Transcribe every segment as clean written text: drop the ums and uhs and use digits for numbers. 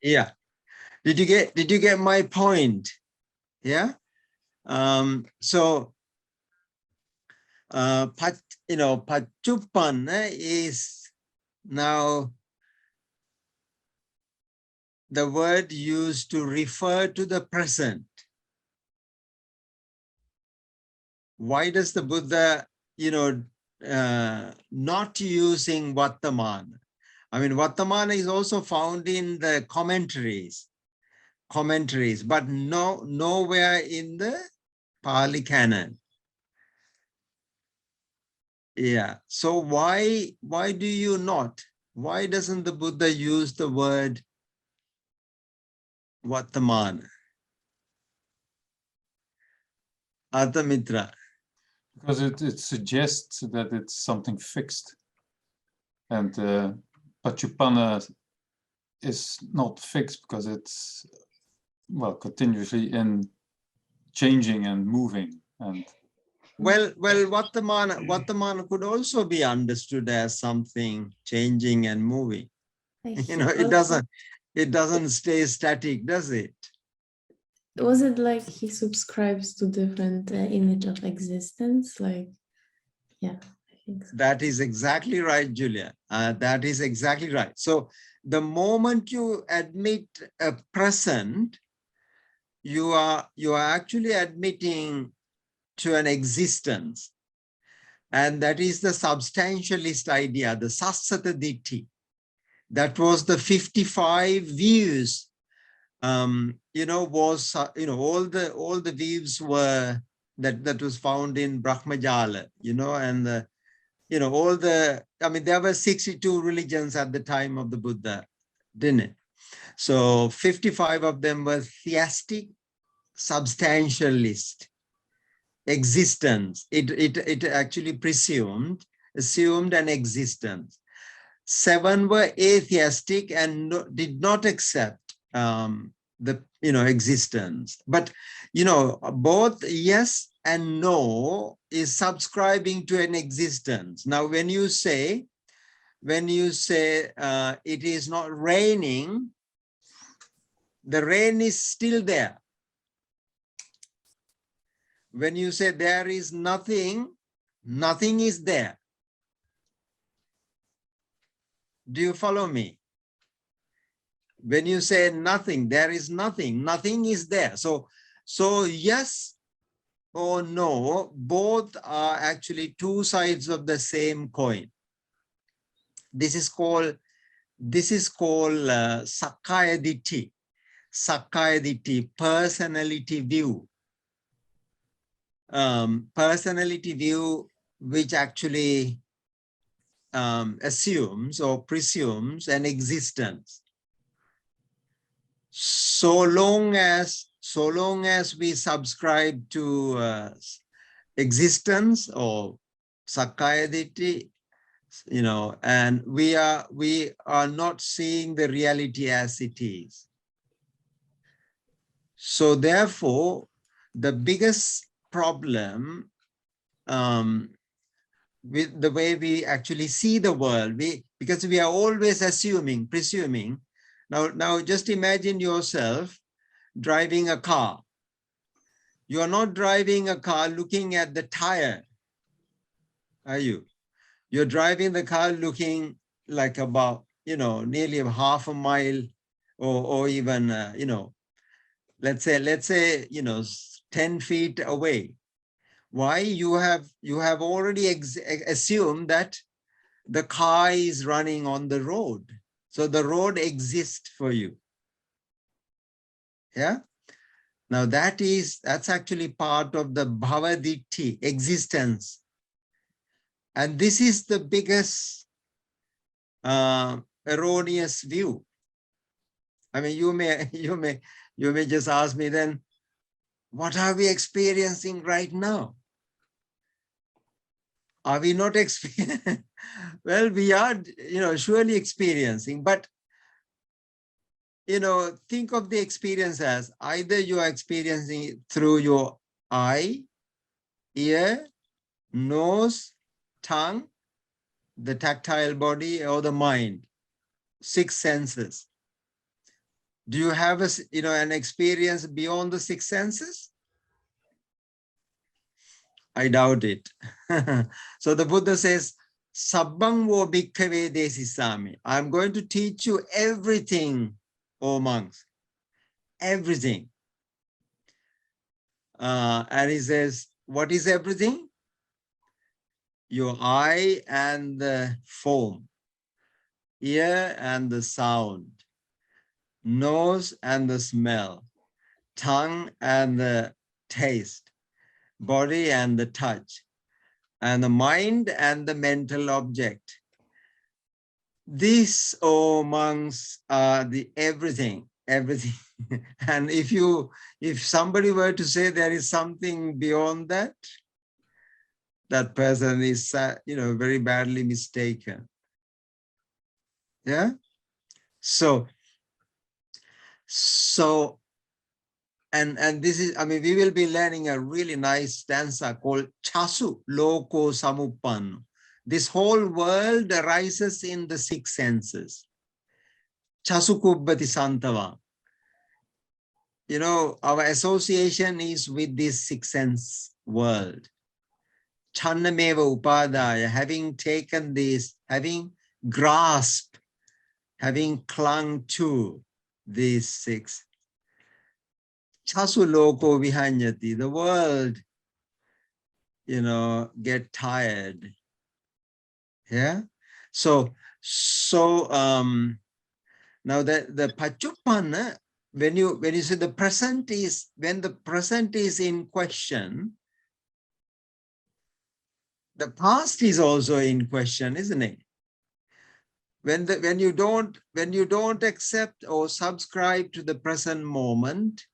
Yeah. Did you get my point? Yeah. So Pachupan is now the word used to refer to the present. Why does the Buddha, not using Vartamana? I mean, Vartamana is also found in the commentaries, but nowhere in the Pali canon. Yeah. So why do you not? Why doesn't the Buddha use the word Vartamana? Arthamitra. Because it suggests that it's something fixed. And Pachupana is not fixed because it's, well, continuously in changing and moving. And Well, Vartamana could also be understood as something changing and moving. It doesn't stay static, does it? Was it like he subscribes to different image of existence? Like, yeah, I think so. That is exactly right, Julia. That is exactly right. So the moment you admit a present, you are actually admitting to an existence. And that is the substantialist idea, the Sassata Ditti. That was the 55 views. All the views were that was found in Brahmajala, and there were 62 religions at the time of the Buddha, didn't it? So 55 of them were theistic, substantialist, existence. It actually assumed an existence. 7 were atheistic and did not accept the existence. But both yes and no is subscribing to an existence. Now, when you say it is not raining, the rain is still there. When you say there is nothing, nothing is there. Do you follow me? When you say nothing, there is nothing, nothing is there. So yes or no, both are actually two sides of the same coin. This is called Sakkaya Ditti. Sakkaya Ditti, personality view. Personality view which actually assumes or presumes an existence. So long as we subscribe to existence or Sakkaya Ditti, and we are not seeing the reality as it is. So therefore, the biggest problem with the way we actually see the world, because we are always presuming. Now just imagine yourself driving a car. You are not driving a car looking at the tire, are you? You're driving the car looking like about, nearly half a mile or even, let's say, 10 feet away. Why? You have already assumed that the car is running on the road. So the road exists for you. Yeah. Now that's actually part of the bhavaditti, existence. And this is the biggest erroneous view. I mean, you may just ask me then, what are we experiencing right now? Are we not experiencing? Well, we are, surely experiencing, but, think of the experience as either you are experiencing it through your eye, ear, nose, tongue, the tactile body, or the mind, 6 senses. Do you have an experience beyond the six senses? I doubt it. So the Buddha says, Sabbang wo bhikkhave desisami. I'm going to teach you everything, O monks. Everything. And he says, what is everything? Your eye and the form, ear and the sound, nose and the smell, tongue and the taste, body and the touch, and the mind and the mental object. These, O monks, are the everything. And if somebody were to say there is something beyond that, that person is very badly mistaken. Yeah. So and this is, we will be learning a really nice stanza called Chasu Loko Samuppanno. This whole world arises in the six senses. Chasu Kubbati Santava. Our association is with this six sense world. Channameva Upadaya, having taken this, having grasped, having clung to these six. Chasu Loko Vihanyati, the world, get tired. Yeah. So now the Pachuppana, when you say the present is, when the present is in question, the past is also in question, isn't it? When you don't accept or subscribe to the present moment,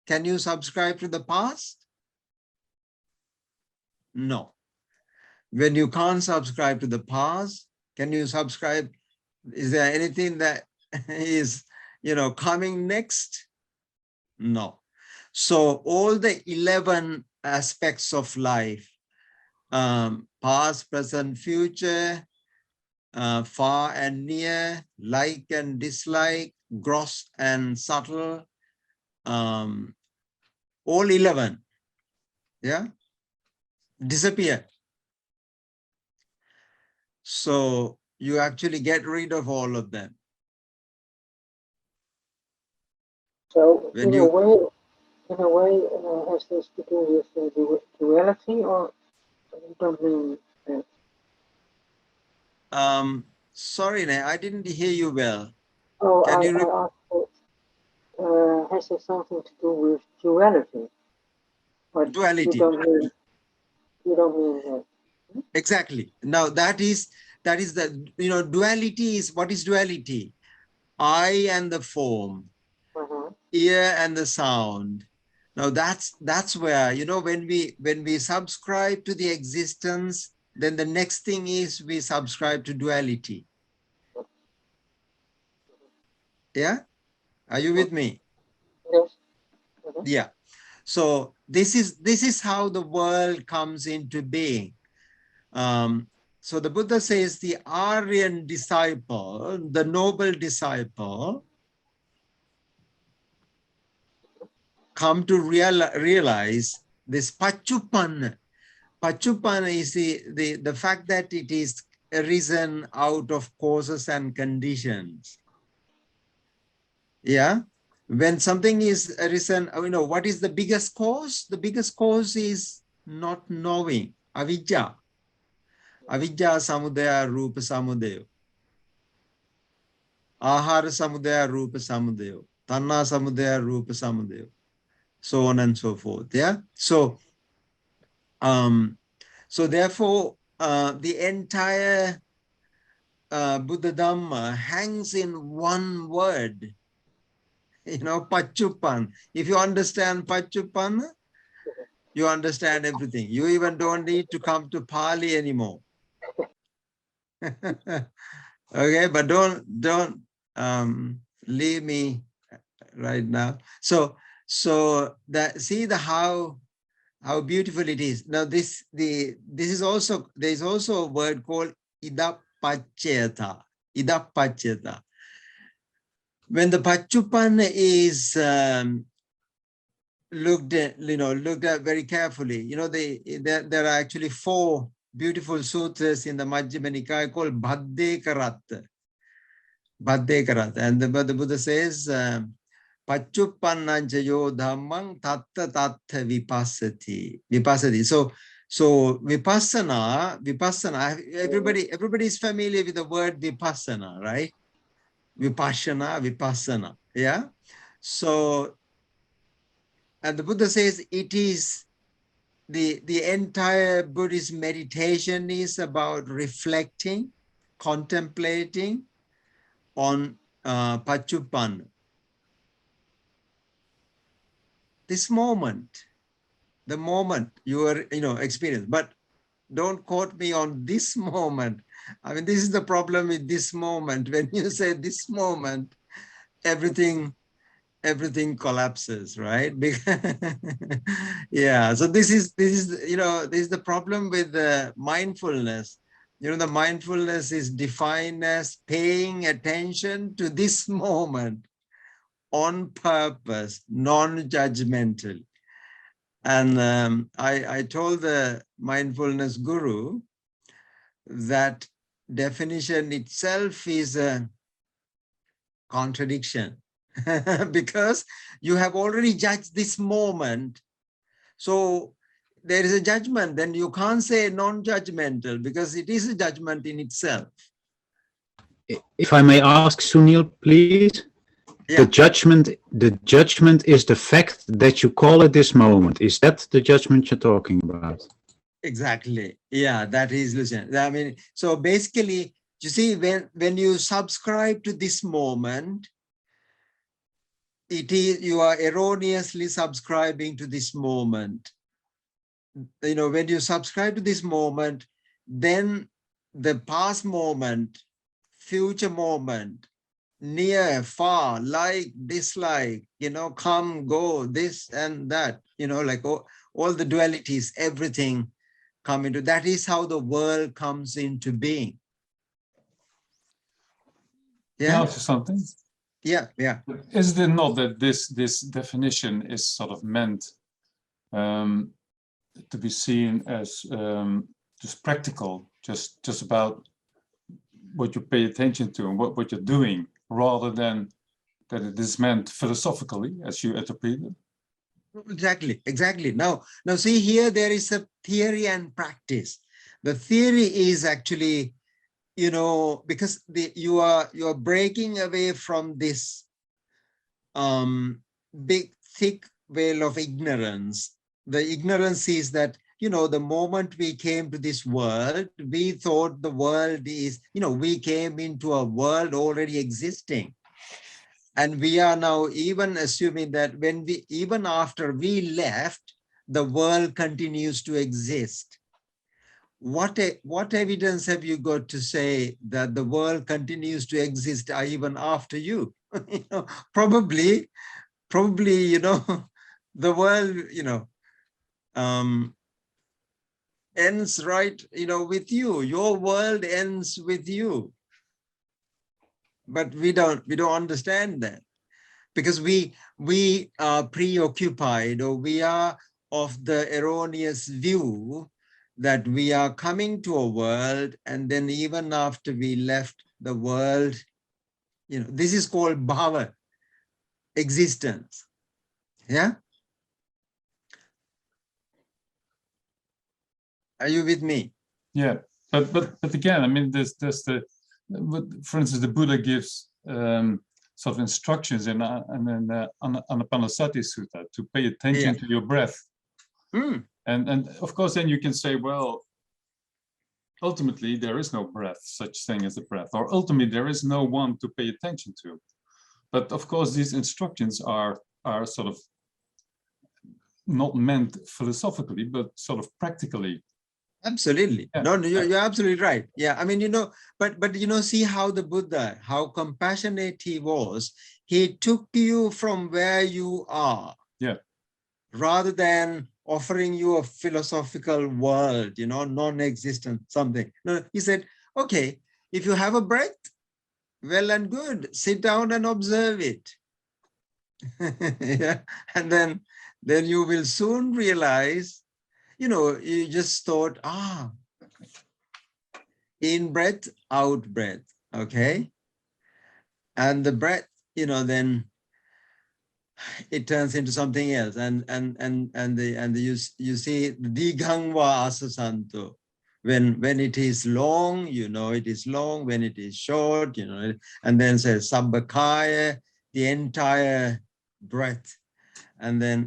can you subscribe to the past? No. When you can't subscribe to the past, can you subscribe? Is there anything that is, coming next? No. So all the 11 aspects of life, past, present, future, far and near, like and dislike, gross and subtle, all 11, yeah, disappear. So you actually get rid of all of them. So in a way, has this to do with duality, or you don't mean that? Sorry, I didn't hear you well. Oh, Can you I asked, has this something to do with duality? But duality. You don't mean that. Exactly. Now that is the, duality is, what is duality? Eye and the form, ear and the sound. Now that's where, when we subscribe to the existence, then the next thing is we subscribe to duality. Yeah? Are you with me? Yes. Yeah. So this is how the world comes into being. So the Buddha says the Aryan disciple, the noble disciple, come to realize this Pachuppana. Pachuppana is the fact that it is arisen out of causes and conditions. Yeah. When something is arisen, what is the biggest cause? The biggest cause is not knowing, avidya. Avidya samudaya rupa samudaya. Ahara samudaya rupa samudaya. Tanna samudaya rupa samudaya. So on and so forth. Yeah. So therefore, the entire Buddha Dhamma hangs in one word. Pachuppan. If you understand Pachuppan, you understand everything. You even don't need to come to Pali anymore. Okay, but don't leave me right now. So that, see how beautiful it is. Now this is also, there is also a word called idappaccayata. Idappaccayata. when the Pachupan is looked at very carefully, there are actually 4 beautiful sutras in the Majjhima Nikaya called Bhante Karat. And the Buddha says, Pachupannanchayo dhammang tatta tatta vipassati. So vipassana, everybody is familiar with the word vipassana, right? Vipassana, yeah? So, and the Buddha says it is the entire Buddhist meditation is about reflecting, contemplating on Pachupan. This moment, the moment you are, experience, but don't quote me on this moment. I mean, this is the problem with this moment. When you say this moment, everything collapses, right? Yeah. So this is the problem with the mindfulness. The mindfulness is defined as paying attention to this moment on purpose, non-judgmental. And I told the mindfulness guru that definition itself is a contradiction because you have already judged this moment. So there is a judgment, then you can't say non-judgmental because it is a judgment in itself. If I may ask, Sunil, please. Yeah. The judgment is the fact that you call it this moment. Is that the judgment you're talking about? Exactly. Yeah, that is, Lucian. I mean, so basically, you see, when you subscribe to this moment, you are erroneously subscribing to this moment. When you subscribe to this moment, then the past moment, future moment, near, far, like, dislike, come, go, this and that, like all the dualities, everything come into, that is how the world comes into being. Can I ask you something? Yeah. Is it not that this definition is sort of meant to be seen as just practical, just about what you pay attention to and what you're doing, rather than that it is meant philosophically, as you interpret it? Exactly. Now see here, there is a theory and practice. The theory is actually, because you are breaking away from this big, thick veil of ignorance. The ignorance is that, the moment we came to this world, we thought the world is, we came into a world already existing. And we are now even assuming that even after we left, the world continues to exist. What evidence have you got to say that the world continues to exist even after you? Probably, the world, ends right, with you. Your world ends with you. But we don't understand that, because we are preoccupied, or we are of the erroneous view that we are coming to a world, and then even after we left the world, this is called bhava, existence. Yeah. Are you with me? Yeah, but again, I mean, there's for instance, the Buddha gives sort of instructions in Anapanasati Sutta to pay attention to your breath. And of course, then you can say, well, ultimately there is no breath, such thing as a breath, or ultimately there is no one to pay attention to. But of course, these instructions are sort of not meant philosophically, but sort of practically. Absolutely. Yeah. No, you're absolutely right. Yeah. I mean, but see how the Buddha, how compassionate he was. He took you from where you are. Yeah. Rather than offering you a philosophical world, non-existent something. No, he said, okay, if you have a breath, well and good. Sit down and observe it. Yeah. And then you will soon realize, you just thought, in breath, out breath. Okay. And the breath, then it turns into something else. And you see Digangva Asasanto. When it is long, it is long. When it is short, and then says Sabbakaya, the entire breath. And then,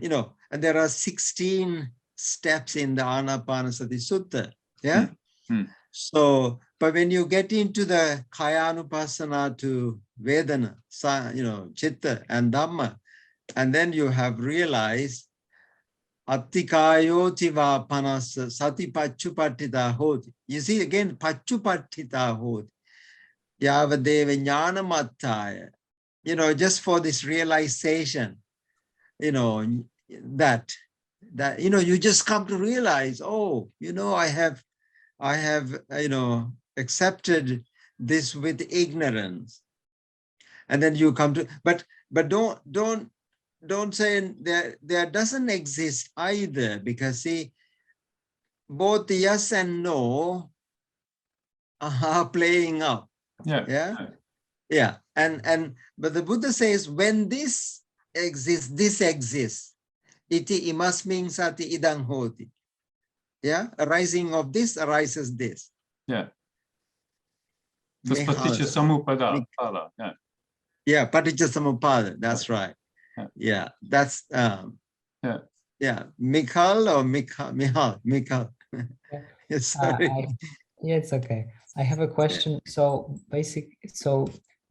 and there are 16 steps in the Anapanasati Sutta. Yeah. So, but when you get into the Kayanupasana to Vedana, Chitta and Dhamma, and then you have realized Attikayotiva Panasa Sati Pachupattita Hoti. You see again, Pachupattita Hoti. Yavadeva Jnanamattaya. Just for this realization, that you just come to realize, oh, I have accepted this with ignorance. And then you come to, but don't say there doesn't exist either, because see, both yes and no are playing up. Yeah. But the Buddha says, when this exists. Iti imasming sati idang hoti. Yeah, arising of this arises this. Yeah. That's paticca samuppada. Yeah, paticca samuppada. That's right. Yeah, that's Mikhal or Mikhal. Sorry. Yeah, it's okay. I have a question. So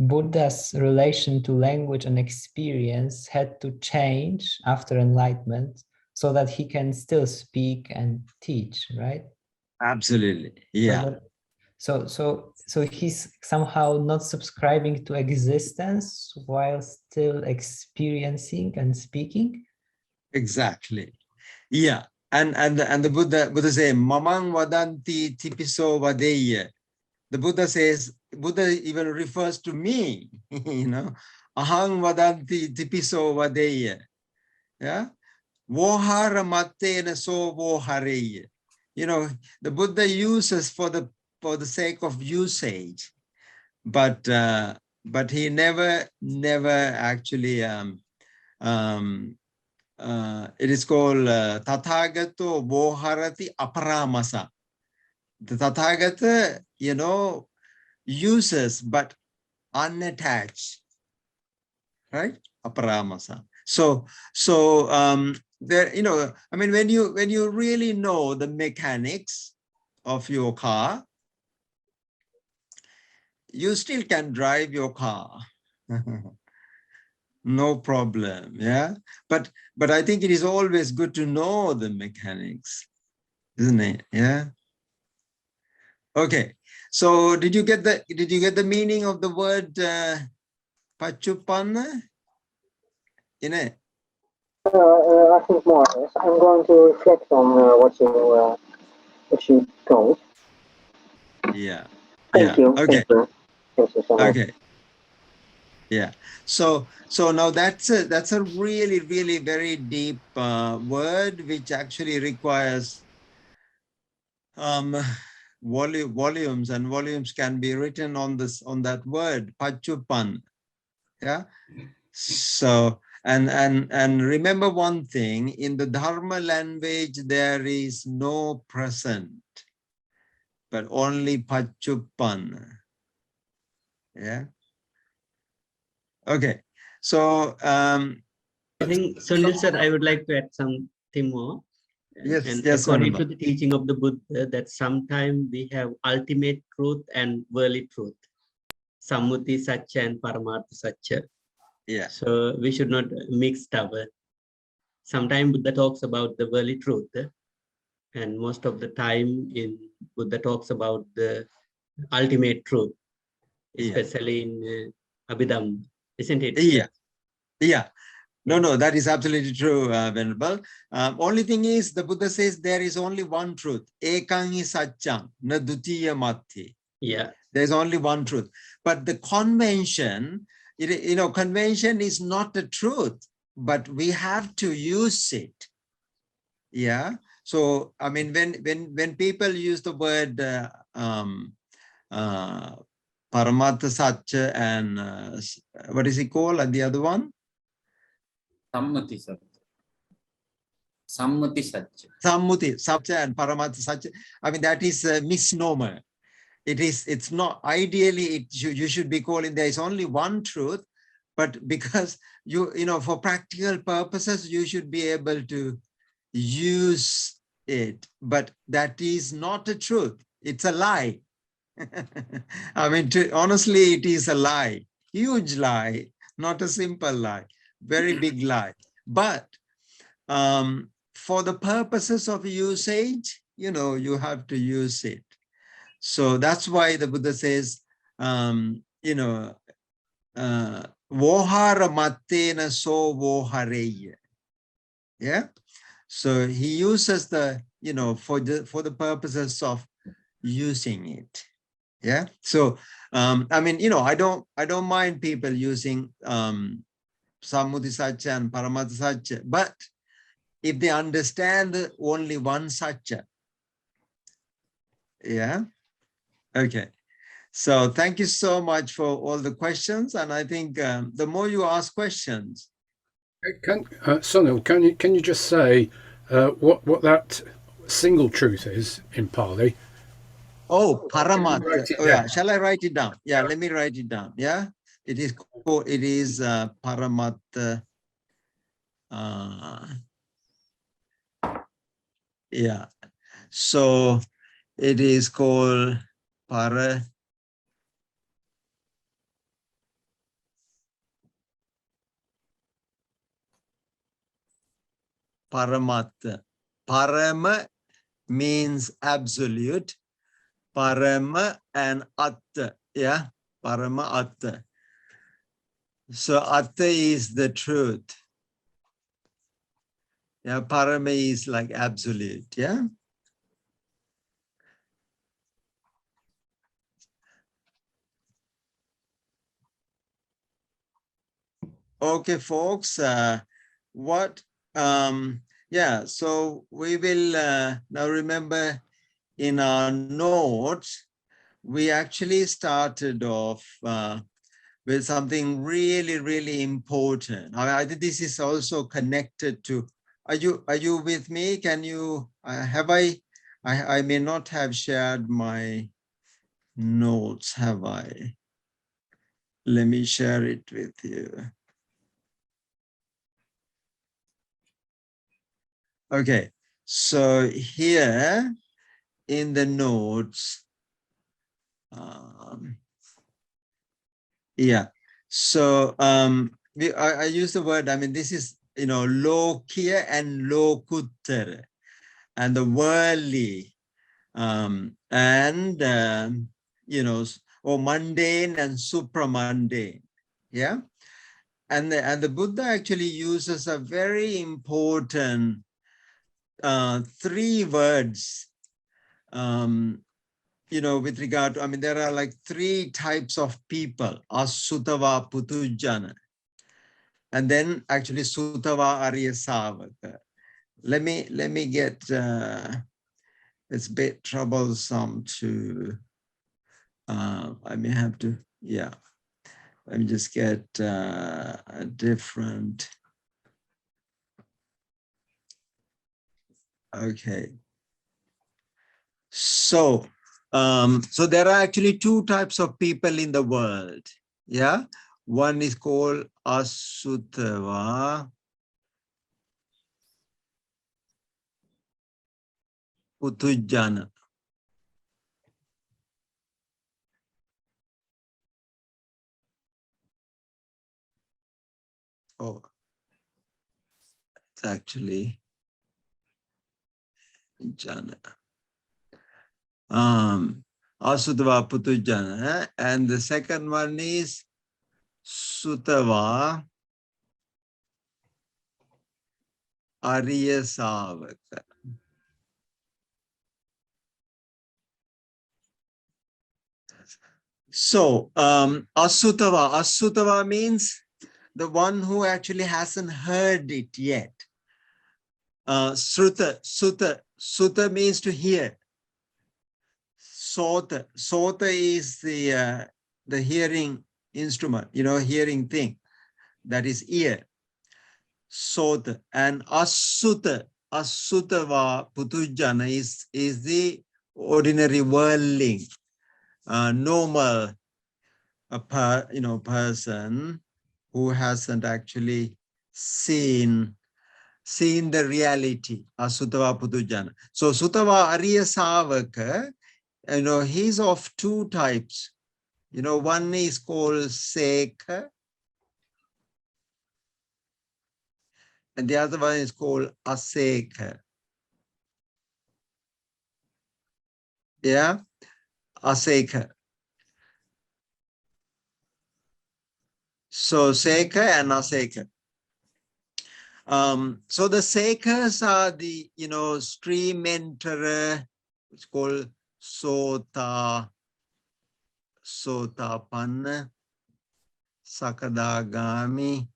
Buddha's relation to language and experience had to change after enlightenment so that he can still speak and teach, right? Absolutely. Yeah. So he's somehow not subscribing to existence while still experiencing and speaking. Exactly. Yeah. And the Buddha says, Mamang vadanti tipiso vadeya. The Buddha says, Buddha even refers to me, Ahang vadanti tipiso vadeya. Yeah. Vohara matena so vohareya. The Buddha uses for the sake of usage, but he never actually it is called Tathagato Voharati Aparamasa. The Tathagata, uses but unattached, right? Aparamasa. So there, I mean, when you really know the mechanics of your car, you still can drive your car. No problem. Yeah. But I think it is always good to know the mechanics, isn't it? Yeah. Okay. So did you get the meaning of the word Pachupanna in it? I think more or less. I'm going to reflect on what you told. Yeah. Thank you. Okay. Thank you so much. Okay. Yeah. So now that's a really, really very deep word, which actually requires volumes, and volumes can be written on that word Pachupan. Yeah. So and remember one thing, in the Dharma language there is no present, but only Pachupan. Yeah. Okay. So I think, Sunil sir, I would like to add something more. Yes, and yes, according Anuma. to the teaching of the Buddha, that sometimes we have ultimate truth and worldly truth, Sammuti Satcha and Paramartha Satcha. Yeah. So we should not mix together. Sometimes Buddha talks about the worldly truth, and most of the time in Buddha talks about the ultimate truth, especially in Abhidhamma, isn't it? Yeah. Yeah. No, that is absolutely true, Venerable. Only thing is, the Buddha says there is only one truth. Ekang hi satchang, na dutiya matti. Yeah. There's only one truth. But the convention, convention is not the truth, but we have to use it. Yeah. So, I mean, when people use the word Paramatha Satya and what is it called? And the other one? Sammati Satya. Sammati Satya. Sammuti Satya and Paramatha Satya. I mean, that is a misnomer. It's not, ideally, you should be calling, there is only one truth, but because for practical purposes, you should be able to use it, but that is not a truth. It's a lie. I mean, honestly, it is a lie, huge lie, not a simple lie, very big lie. But for the purposes of usage, you have to use it. So that's why the Buddha says, vohara mattena so vohareya. Yeah. So he uses the, for the purposes of using it. Yeah. So, I mean, I don't mind people using Sammuti Satya and Paramatha Satya, but if they understand only one Satya. Yeah. Okay. So thank you so much for all the questions. And I think the more you ask questions. Sunil, can you just say what that single truth is in Pali? Oh, Paramatha. Oh, yeah. Shall I write it down? Yeah, let me write it down. Yeah, it is Paramatha. Yeah. So it is called Paramatha. Parama means absolute. Parama and Atta. Yeah, Parama Atta. So Atta is the truth. Yeah, Parama is like absolute. Yeah. Okay, folks. Yeah, so we will now remember in our notes, we actually started off with something really, really important. I think this is also connected to, are you with me? Can you, I may not have shared my notes, have I? Let me share it with you. Okay, so here in the notes, yeah, so I use the word, I mean, this is, lokiya and lokuttara, and the worldly, or mundane and supramundane, yeah? And the Buddha actually uses a very important 3 words, with regard to, I mean, there are like 3 types of people, asutava putujjana, and then actually sutava arya savaka. Let me get, it's a bit troublesome to, I may have to, yeah. Let me just get a different, okay. So there are actually 2 types of people in the world. Yeah. One is called asutava putujjana. Oh, it's actually jana. Asutava putujjana, and the second one is sutava arya savaka. So Asutava means the one who actually hasn't heard it yet. Sutta means to hear. Sota is the hearing instrument, hearing thing, that is ear. Sota. And Asutava Putujana is the ordinary worldling, normal person who hasn't actually seen the reality. Asutava Putujana. So Sutava Arya Savaka, he's of two types. One is called Sekha, and the other one is called Asekha. Yeah, Asekha. So Sekha and Asekha. So the Sekhas are the, stream enterer. It's called Sotapanna, Sakadagami,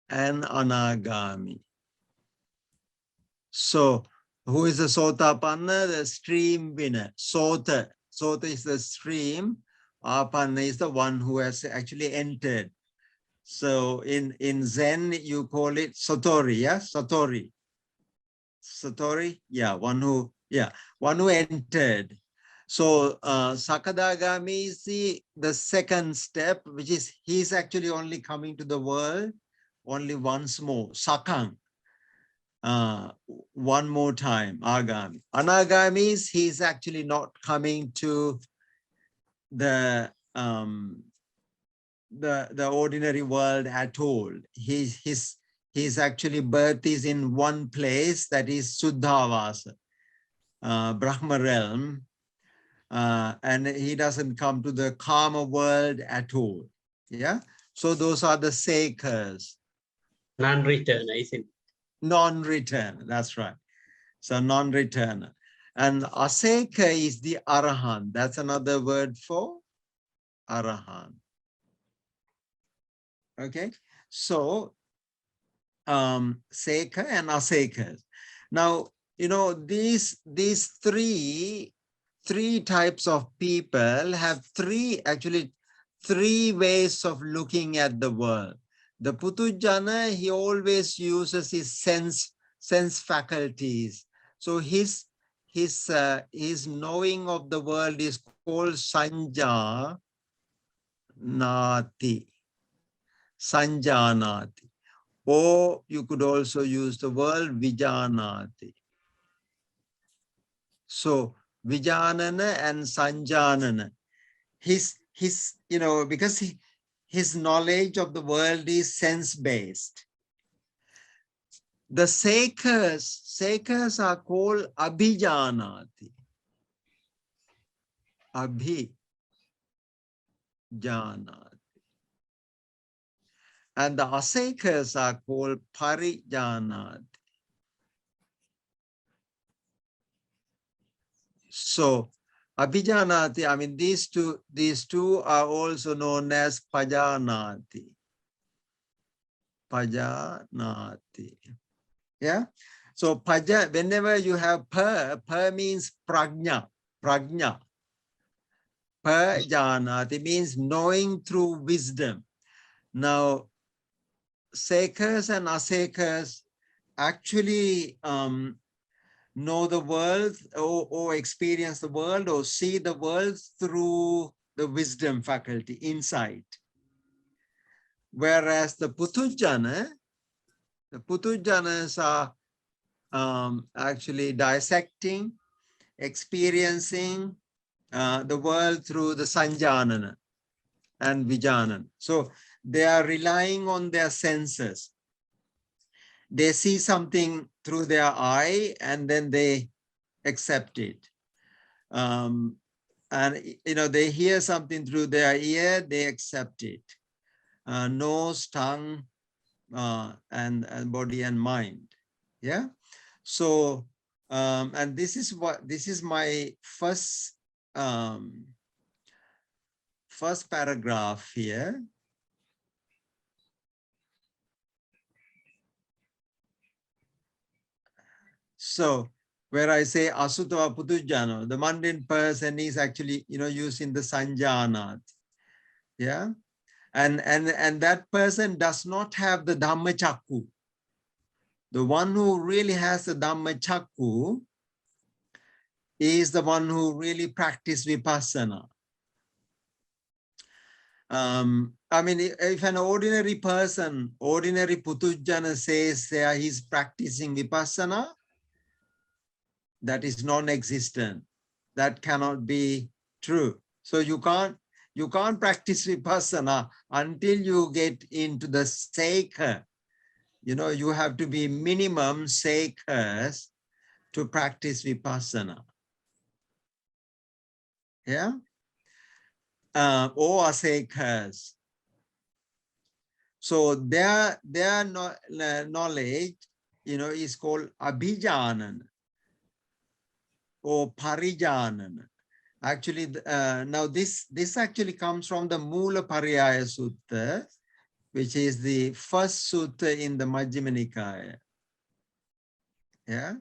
and Anagami. So who is the Sotapanna? The stream winner. Sota is the stream. Apanna is the one who has actually entered. So in Zen, you call it Satori, yeah? Satori. Satori, yeah, one who entered. So Sakadagami is the second step, which is he's actually only coming to the world only once more. Sakang. One more time, Agami. Anagami is he's actually not coming to the ordinary world at all. His actually birth is in one place, that is Suddhavasa, Brahma realm, and he doesn't come to the karma world at all. Yeah. So those are the Sekhas. Non-return, I think. Non-return, that's right. So non-returner. And Asekha is the Arahant. That's another word for Arahant. Okay. So Sekha and Asekha. Now, these three types of people have three ways of looking at the world. The Putujana, he always uses his sense faculties. So his knowing of the world is called Sanjanati. Sanjanati. Or you could also use the word Vijanati. So Vijanana and Sanjanana. His because his knowledge of the world is sense-based. The Sekhas are called Abhijanati. Abhijanati. And the Asekhas are called Parijanati. So Abhijanati, I mean, these two are also known as Pajanati. Pajanati. Yeah. So whenever you have per means prajna. Pajanati means knowing through wisdom. Now, Sekhas and Asekhas actually know the world or experience the world or see the world through the wisdom faculty, insight. Whereas the Putujanas are actually dissecting, experiencing the world through the Sanjanana and Vijanana. So they are relying on their senses. They see something through their eye and then they accept it. And they hear something through their ear, they accept it. Nose, tongue, and body and mind. Yeah. So And this is my first first paragraph here. So where I say asutava putujjano, the mundane person is actually, using the sanjanat. Yeah. And that person does not have the dhammachakku. The one who really has the dhammachakku is the one who really practices vipassana. I mean, if an ordinary person, ordinary putujjana says he's practicing vipassana, that is non-existent. That cannot be true. So you can't practice vipassana until you get into the seika. You have to be minimum seikas to practice vipassana. Yeah. Or asekas. So their knowledge, is called abhijanana or parijanana. Actually, now this actually comes from the Mula Pariyaya Sutta, which is the first sutta in the Majjhima Nikaya. Yeah.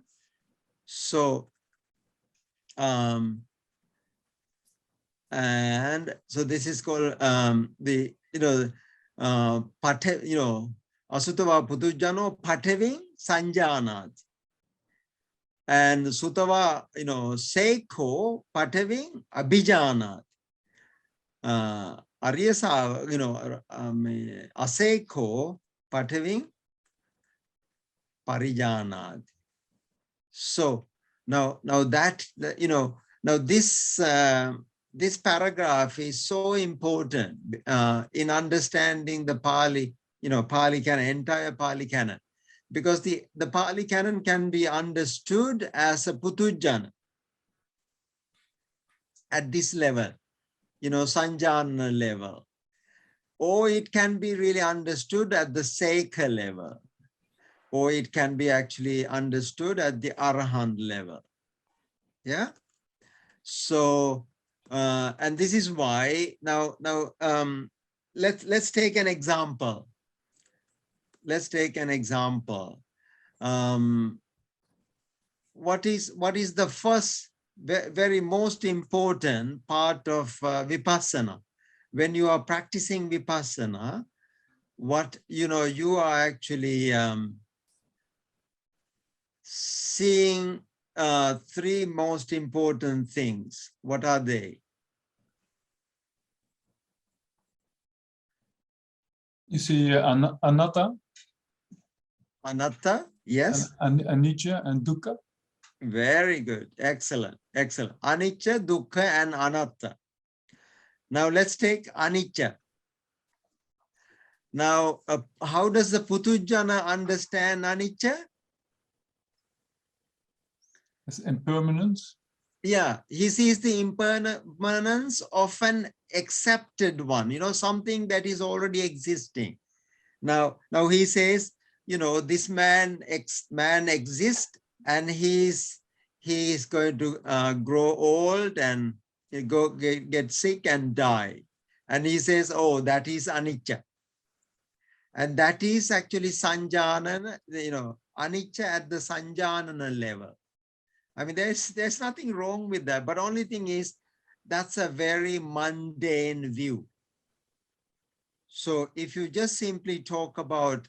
So, and so this is called asutava putujjano pateving sanjanat. And sutava, seiko pateving abhijanat. Aryasa, aseko pateving parijanat. So now that, now this paragraph is so important in understanding the Pali, Pali canon, entire Pali canon, because the Pali canon can be understood as a putujjana at this level, sanjana level, or it can be really understood at the seika level, or it can be actually understood at the arahant level. Yeah. So, and this is why now let's take an example. Let's take an example. What is the first, very most important part of vipassana? When you are practicing vipassana, what you are actually seeing three most important things. What are they? You see anatta. Anatta, yes. And anicca and dukkha. Very good. Excellent. Excellent. Anicca, dukkha, and anatta. Now let's take anicca. Now, how does the putujjana understand anicca? As impermanence. Yeah, he sees the impermanence of an accepted one, something that is already existing. Now he says, this man exists, and he is going to grow old and get sick and die. And he says, oh, that is anicca. And that is actually sanjanana, anicca at the sanjanana level. I mean, there's nothing wrong with that, but only thing is that's a very mundane view. So if you just simply talk about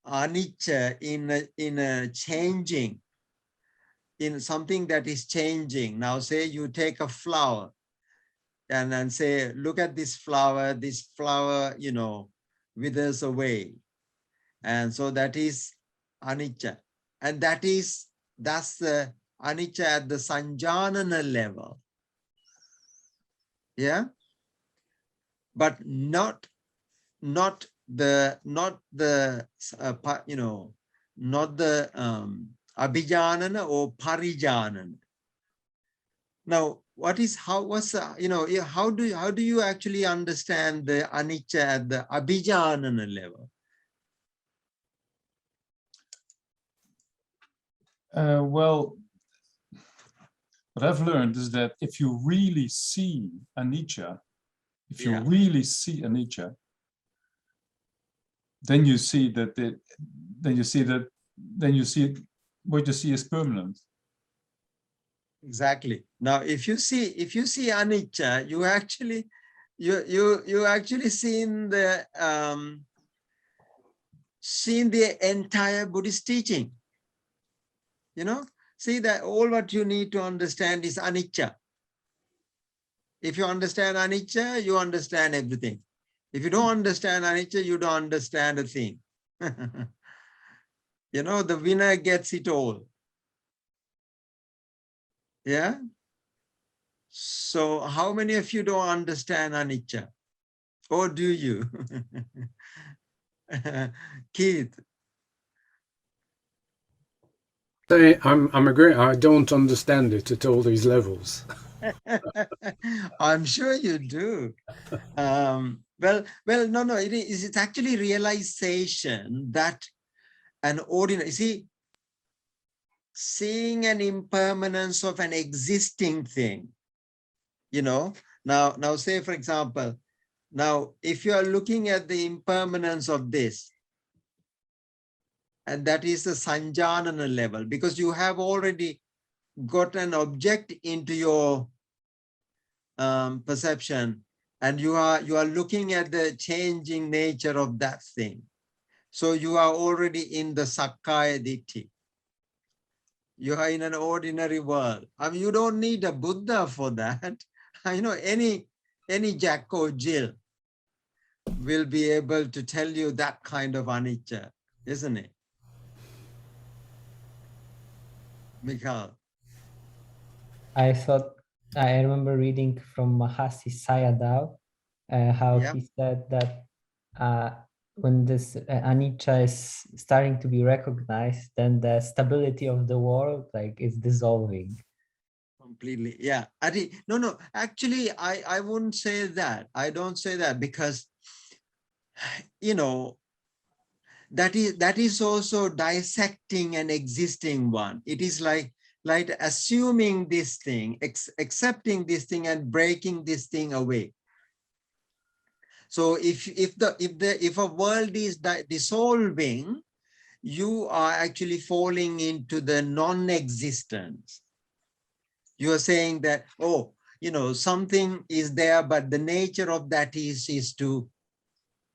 anicca in a changing, in something that is changing. Now say you take a flower and then say, look at this flower, withers away. And so that is anicca. And that's the anicca at the sanjanana level. Yeah. But not the abhijanana or parijanana. Now, how do you actually understand the anicca at the abhijanana level? Well, what I've learned is that if you really see anicca, if you Yeah. really see anicca, then you see that then you see what you see is permanent. Exactly. Now, if you see anicca, you actually seen the entire Buddhist teaching. You know, see that all what you need to understand is anicca. If you understand anicca, you understand everything. If you don't understand anicca, you don't understand a thing. You know, the winner gets it all. Yeah. So how many of you don't understand anicca? Or do you? Keith? I'm agreeing. I don't understand it at all these levels. I'm sure you do. Well, no, it's actually realization that an ordinary, seeing an impermanence of an existing thing, you know. Now say, for example, now if you are looking at the impermanence of this, and that is the sanjanana level, because you have already got an object into your perception, and you are looking at the changing nature of that thing. So you are already in the Sakkaya Ditthi. You are in an ordinary world. I mean, you don't need a Buddha for that. I know any Jack or Jill will be able to tell you that kind of anicca, isn't it? Mikhail. I remember reading from Mahasi Sayadaw how Yeah. he said that when this anicca is starting to be recognized, then the stability of the world is dissolving. Completely. Yeah. No, actually, I wouldn't say that. I don't say that because, you know, that is also dissecting an existing one. It is like assuming this thing, accepting this thing and breaking this thing away. So if a world is dissolving, you are actually falling into the non-existence. You are saying that, oh, you know, something is there, but the nature of that is to,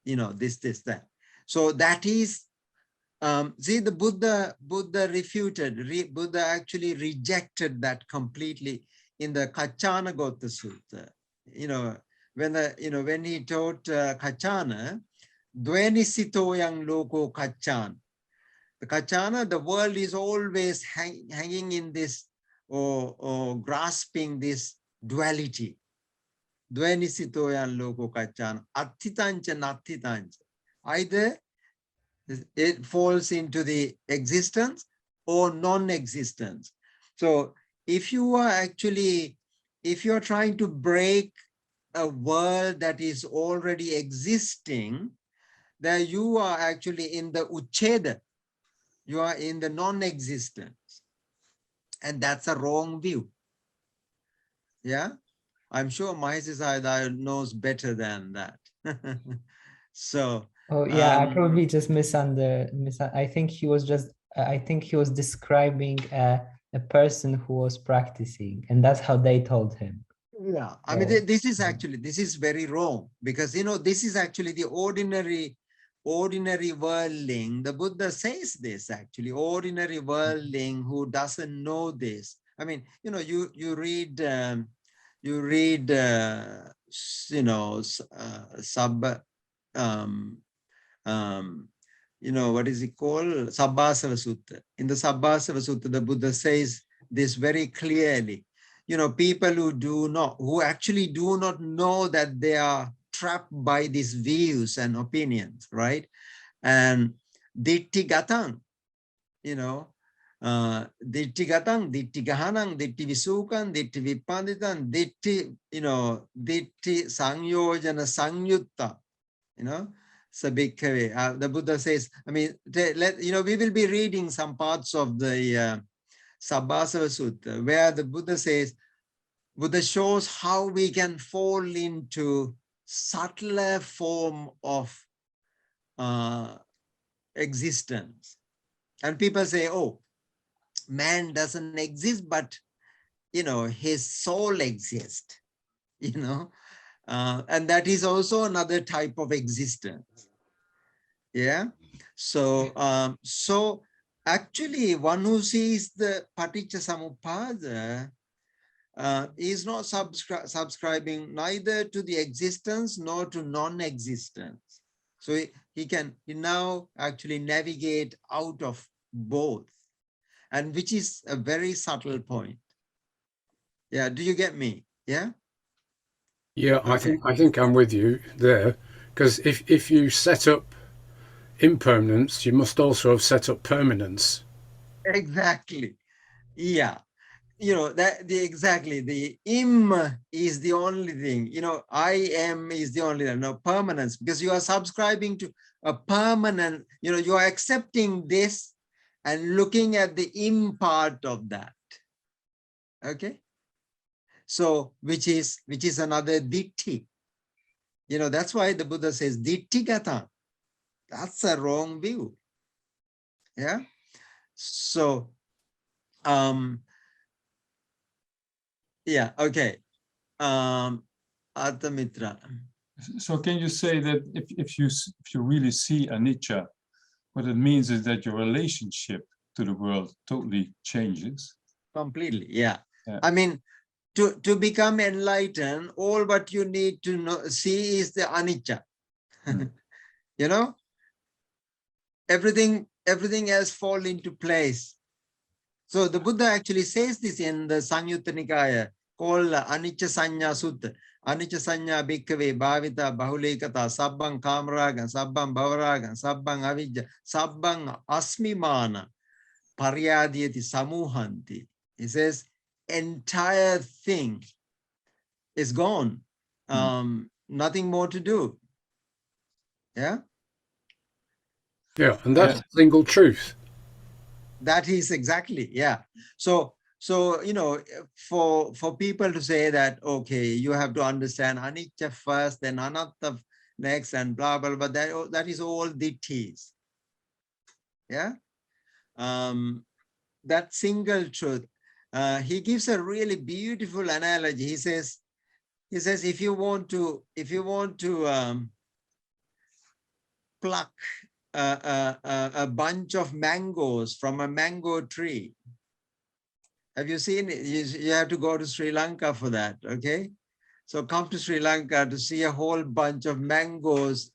you know, this, that. So that is, see, the Buddha Buddha actually rejected that completely in the Kacchanagotta Sutta. You know, when he taught Kacchana, Dvenisitoyang loko Kacchan. The Kacchana, the world is always hanging in this or grasping this duality. Dvenisitoyang loko Kacchan. Athitancha nathitancha. Either it falls into the existence or non-existence. So if you are trying to break a world that is already existing, then you are actually in the ucheda. You are in the non-existence. And that's a wrong view. Yeah, I'm sure Mahasi Sayadaw knows better than that. So. Oh yeah, I probably just I think he was describing a person who was practicing, and that's how they told him. Yeah, I mean, this is very wrong, because, you know, this is actually the ordinary worldling. The Buddha says this actually, ordinary worldling who doesn't know this. I mean, you know, you read, you know, you know, what is it called? Sabbasava Sutta. In the Sabbasava Sutta, the Buddha says this very clearly. You know, people who actually do not know that they are trapped by these views and opinions, right? And ditti gatang, you know, ditti gatang, ditti gahanang, ditti visukan, ditti vipanditan, ditti, you know, ditti sangyojana sangyutta, you know. The Buddha says, I mean, we will be reading some parts of the Sabbasava Sutta, where the Buddha says, Buddha shows how we can fall into subtler form of existence. And people say, oh, man doesn't exist, but, his soul exists, and that is also another type of existence. Yeah. So, so actually one who sees the Paticca Samuppada is not subscribing neither to the existence nor to non-existence. So he now actually navigate out of both, and which is a very subtle point. Yeah, do you get me? Yeah. Yeah, Okay. I think I'm with you there, because if you set up impermanence, you must also have set up permanence. Exactly. Yeah. Exactly, the im is the only thing, I am is the only thing, no permanence, because you are subscribing to a permanent, you are accepting this and looking at the im part of that. Okay. So, which is another ditti. That's why the Buddha says dittigata. That's a wrong view. Yeah. So, yeah, okay. Arthamitra. So can you say that if you really see anicca, what it means is that your relationship to the world totally changes? Completely, yeah. Yeah. I mean, to become enlightened, all what you need to see is the anicca. Everything else fall into place. So the Buddha actually says this in the Samyutta Nikaya, called Anicca Sanya Sutta. Anicca Sanya Bhikkhave Bhavita Bahulekata Sabbang Kamaraga Sabbang Bhavaraga Sabbang Avijja Sabbang Asmimana Paryadhyati Samuhanti. He says, entire thing is gone. Nothing more to do. Yeah? Yeah, and that's single truth. That is exactly, yeah. So for people to say that, okay, you have to understand anicca first, then anatta next, and blah blah blah, that is all ditthis. Yeah. That single truth. He gives a really beautiful analogy. He says if you want to pluck a bunch of mangoes from a mango tree. Have you seen it? You have to go to Sri Lanka for that, okay? So come to Sri Lanka to see a whole bunch of mangoes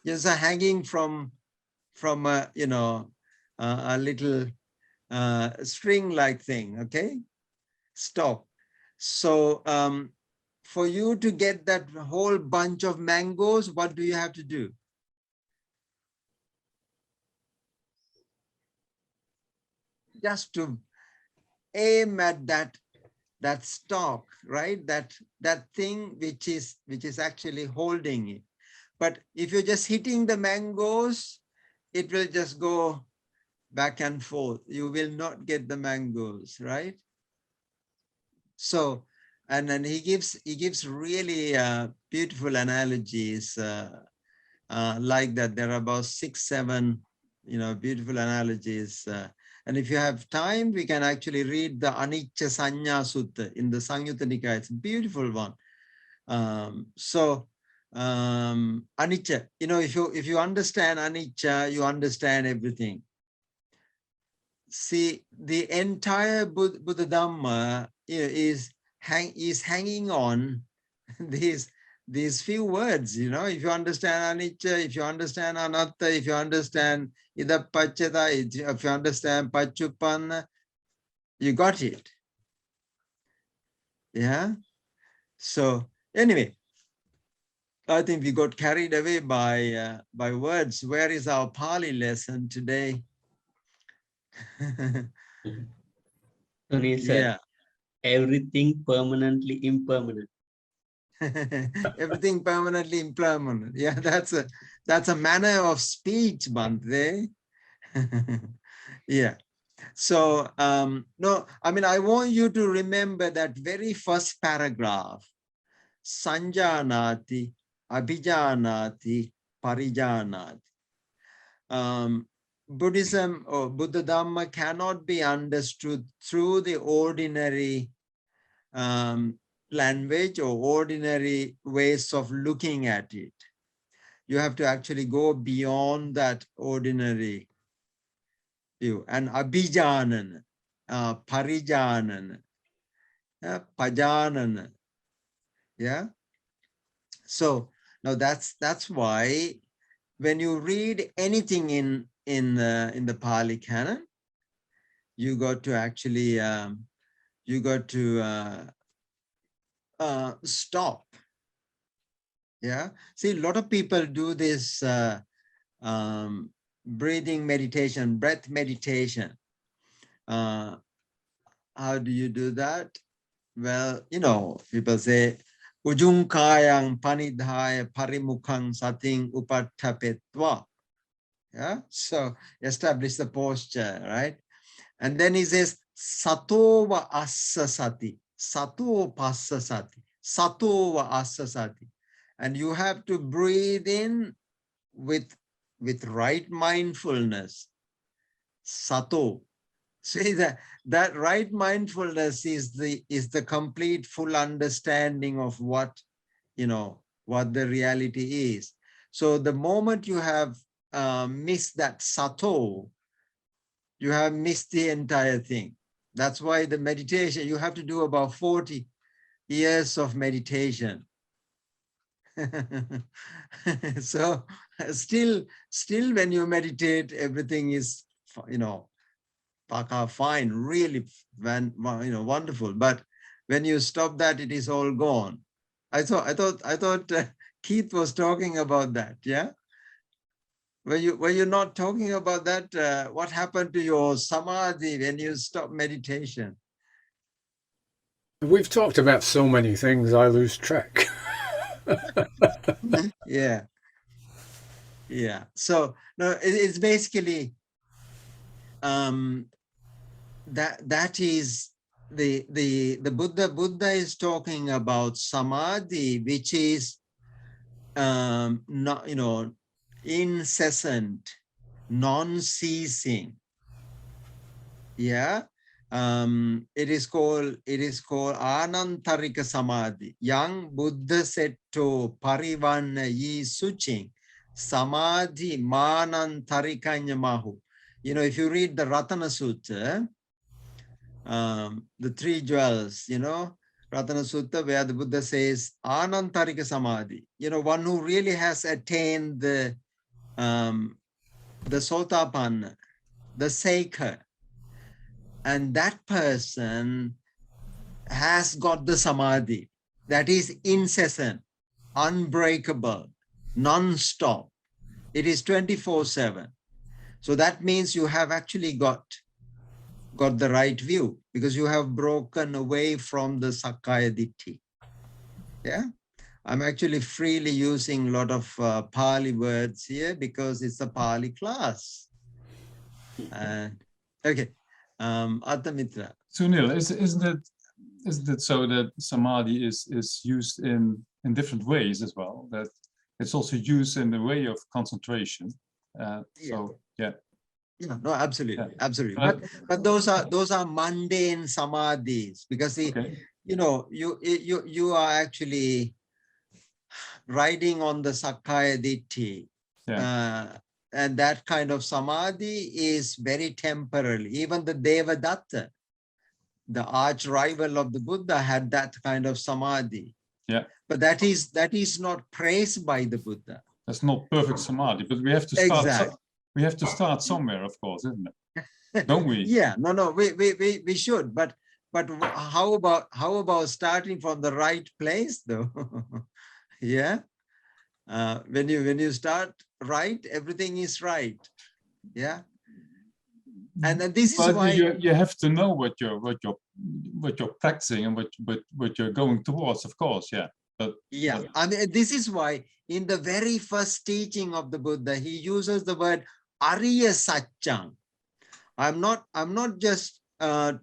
just hanging from a, a little string-like thing, okay? Stop. So for you to get that whole bunch of mangoes, what do you have to do? Just to aim at that stalk, right? That thing which is actually holding it. But if you're just hitting the mangoes, it will just go back and forth. You will not get the mangoes, right? So, and then he gives really beautiful analogies like that. There are about 6, 7, beautiful analogies. And if you have time, we can actually read the Anicca Sanya Sutta in the Samyutta Nikaya. It's a beautiful one. Anicca, if you understand anicca, you understand everything. See, the entire Buddha Dhamma is hanging on these few words. If you understand anicca, if you understand anatta, if you understand idappaccata, if you understand paccuppanna, you got it. Yeah. So anyway, I think we got carried away by words. Where is our Pali lesson today? Sunil sir, Yeah. everything permanently impermanent. Everything permanently impermanent. Yeah, that's a manner of speech, Bhanthe. Yeah. So, no, I mean, I want you to remember that very first paragraph, Sanjanati, Abhijanati, Parijanati. Buddhism or Buddha Dhamma cannot be understood through the ordinary language or ordinary ways of looking at it. You have to actually go beyond that ordinary view. And Abhijanana, Parijanana, Pajanana. Yeah. So now that's why when you read anything in the Pali canon, you got to actually stop. Yeah. See, a lot of people do this breathing meditation, breath meditation. How do you do that? Well, you know, people say, Ujung kayang panidhaya parimukhang sating upattapetva. Yeah, so establish the posture, right? And then he says, Satova assa sati, Sato passa sati, Satova assa sati. And you have to breathe in with right mindfulness. Sato. See that right mindfulness is the complete full understanding of what, you know, what the reality is. So the moment you have missed that sato, you have missed the entire thing. That's why the meditation, you have to do about 40 years of meditation. So still when you meditate, everything is, you know, fine, really, you know, wonderful. But when you stop that, it is all gone. I thought Keith was talking about that. Yeah. Were you not talking about that? What happened to your samadhi when you stop meditation? We've talked about so many things, I lose track. Yeah. So no, it's basically that is the Buddha is talking about samadhi, which is not, you know, incessant, non-ceasing. Yeah. It is called anantarika samadhi. Yang Buddha setto parivanna yi suching samadhi manantarikanya mahu. You know, if you read the Ratana Sutta, the three jewels, you know, Ratana Sutta, where the Buddha says anantarika samadhi, you know, one who really has attained the sotapanna, the seika, and that person has got the samadhi that is incessant, unbreakable, non-stop. It is 24/7. So that means you have actually got the right view, because you have broken away from the Sakkaya Ditthi. Yeah, I'm actually freely using a lot of Pali words here because it's a Pali class. Okay, Attamitra. Sunil, isn't it so that samadhi is used in different ways as well? That it's also used in the way of concentration. So yeah. Yeah, no, absolutely, absolutely. But those are mundane samadhis, because you know, you are actually riding on the Sakkaya Ditthi. And that kind of samadhi is very temporary. Even the Devadatta, the arch rival of the Buddha, had that kind of samadhi. Yeah. But that is not praised by the Buddha. That's not perfect samadhi, but we have to start. Exactly. We have to start somewhere, of course, isn't it? Don't we? Yeah. No. We should. But how about starting from the right place, though? Yeah. When you start right, everything is right. Yeah. And then this is why you have to know what you're practicing and what you're going towards, of course. Yeah. But I mean, this is why in the very first teaching of the Buddha, he uses the word Ariya Satchang. I'm not just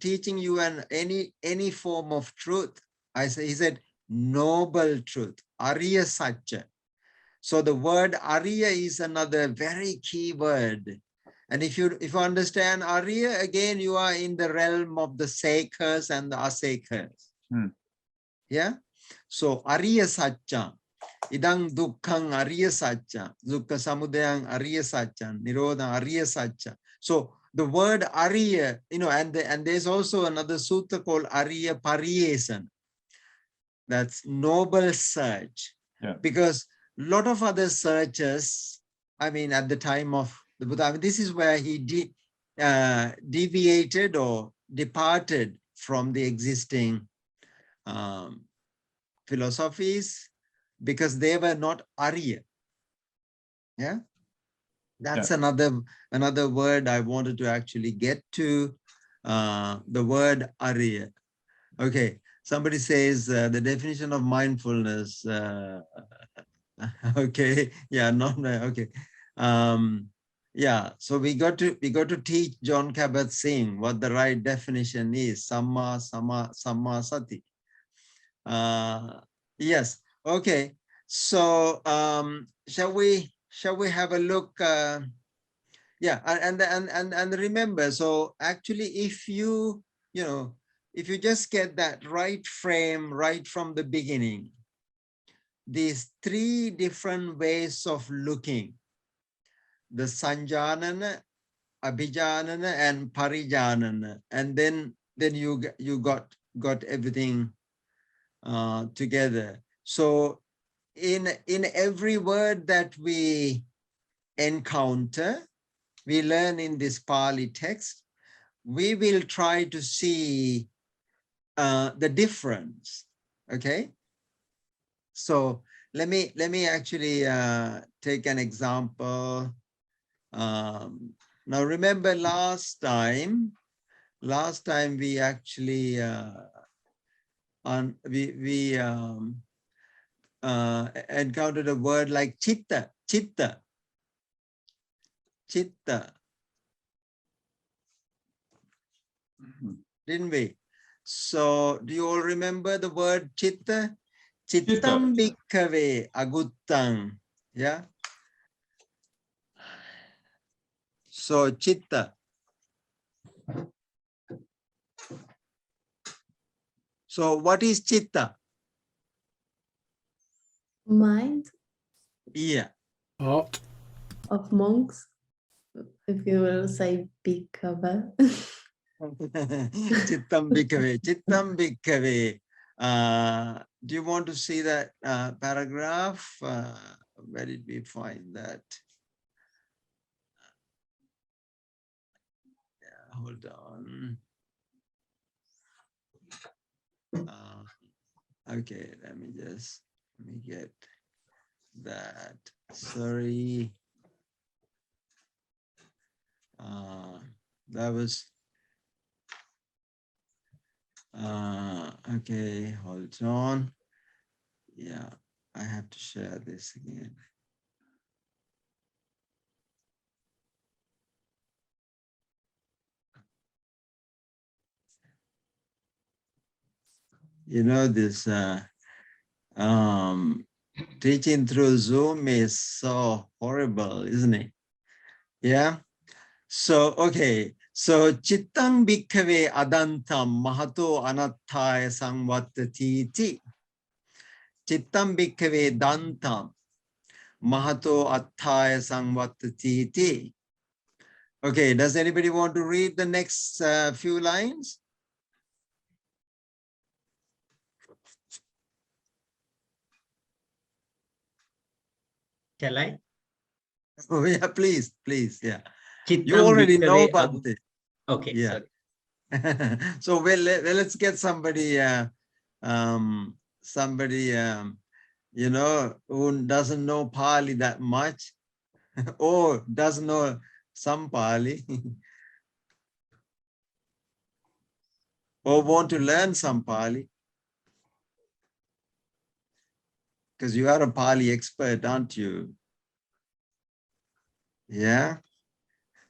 teaching you any form of truth. He said noble truth, Arya Satya. So the word Arya is another very key word. And if you understand Arya, again, you are in the realm of the Sekars and the Asekars. Yeah. So Arya Satya. Idang dukkang Arya Satya. Dukkha samudayang Arya Satya. Nirodha Arya Satya. So the word Arya, and there's also another sutta called Arya Pariyesan. That's noble search. Yeah. Because a lot of other searchers, at the time of the Buddha, this is where he deviated or departed from the existing philosophies, because they were not Arya. Yeah. That's another word I wanted to actually get to, the word Arya. Okay. Somebody says the definition of mindfulness. Okay. Yeah. Okay. Yeah. So we got to teach John Kabat-Zinn what the right definition is. Samma sati. Yes. Okay. So shall we have a look? Yeah. And remember. So actually, if you just get that right frame right from the beginning, these three different ways of looking, the Sanjanana, Abhijanana, and Parijanana, and then you got everything together. So in every word that we encounter, we learn in this Pali text, we will try to see the difference. Okay. So let me actually take an example. Now remember last time we actually encountered a word like chitta, didn't we? So do you all remember the word chitta? Chittam bhikkave aguttam. Yeah. So chitta. So what is chitta? Mind. Yeah. Heart. Of monks, if you will say bhikkava. Chittam bhikkave. Chittam bhikkave. Do you want to see that paragraph? Where did we find that? Yeah, hold on. Okay, let me get that. Sorry. That was okay, hold on. Yeah, I have to share this again. This teaching through Zoom is so horrible, isn't it? Yeah. So, okay. So, chittang bhikkave adantam mahato anattaya samvattati iti. Chittam bhikkave dantam mahato attaya samvattati iti. Okay, does anybody want to read the next few lines? Shall I? Oh yeah, please, yeah. Chittam You already know bhikkave about it. Okay, Yeah. sorry. So let's get somebody who doesn't know Pali that much or doesn't know some Pali or want to learn some Pali, because you are a Pali expert, aren't you? Yeah.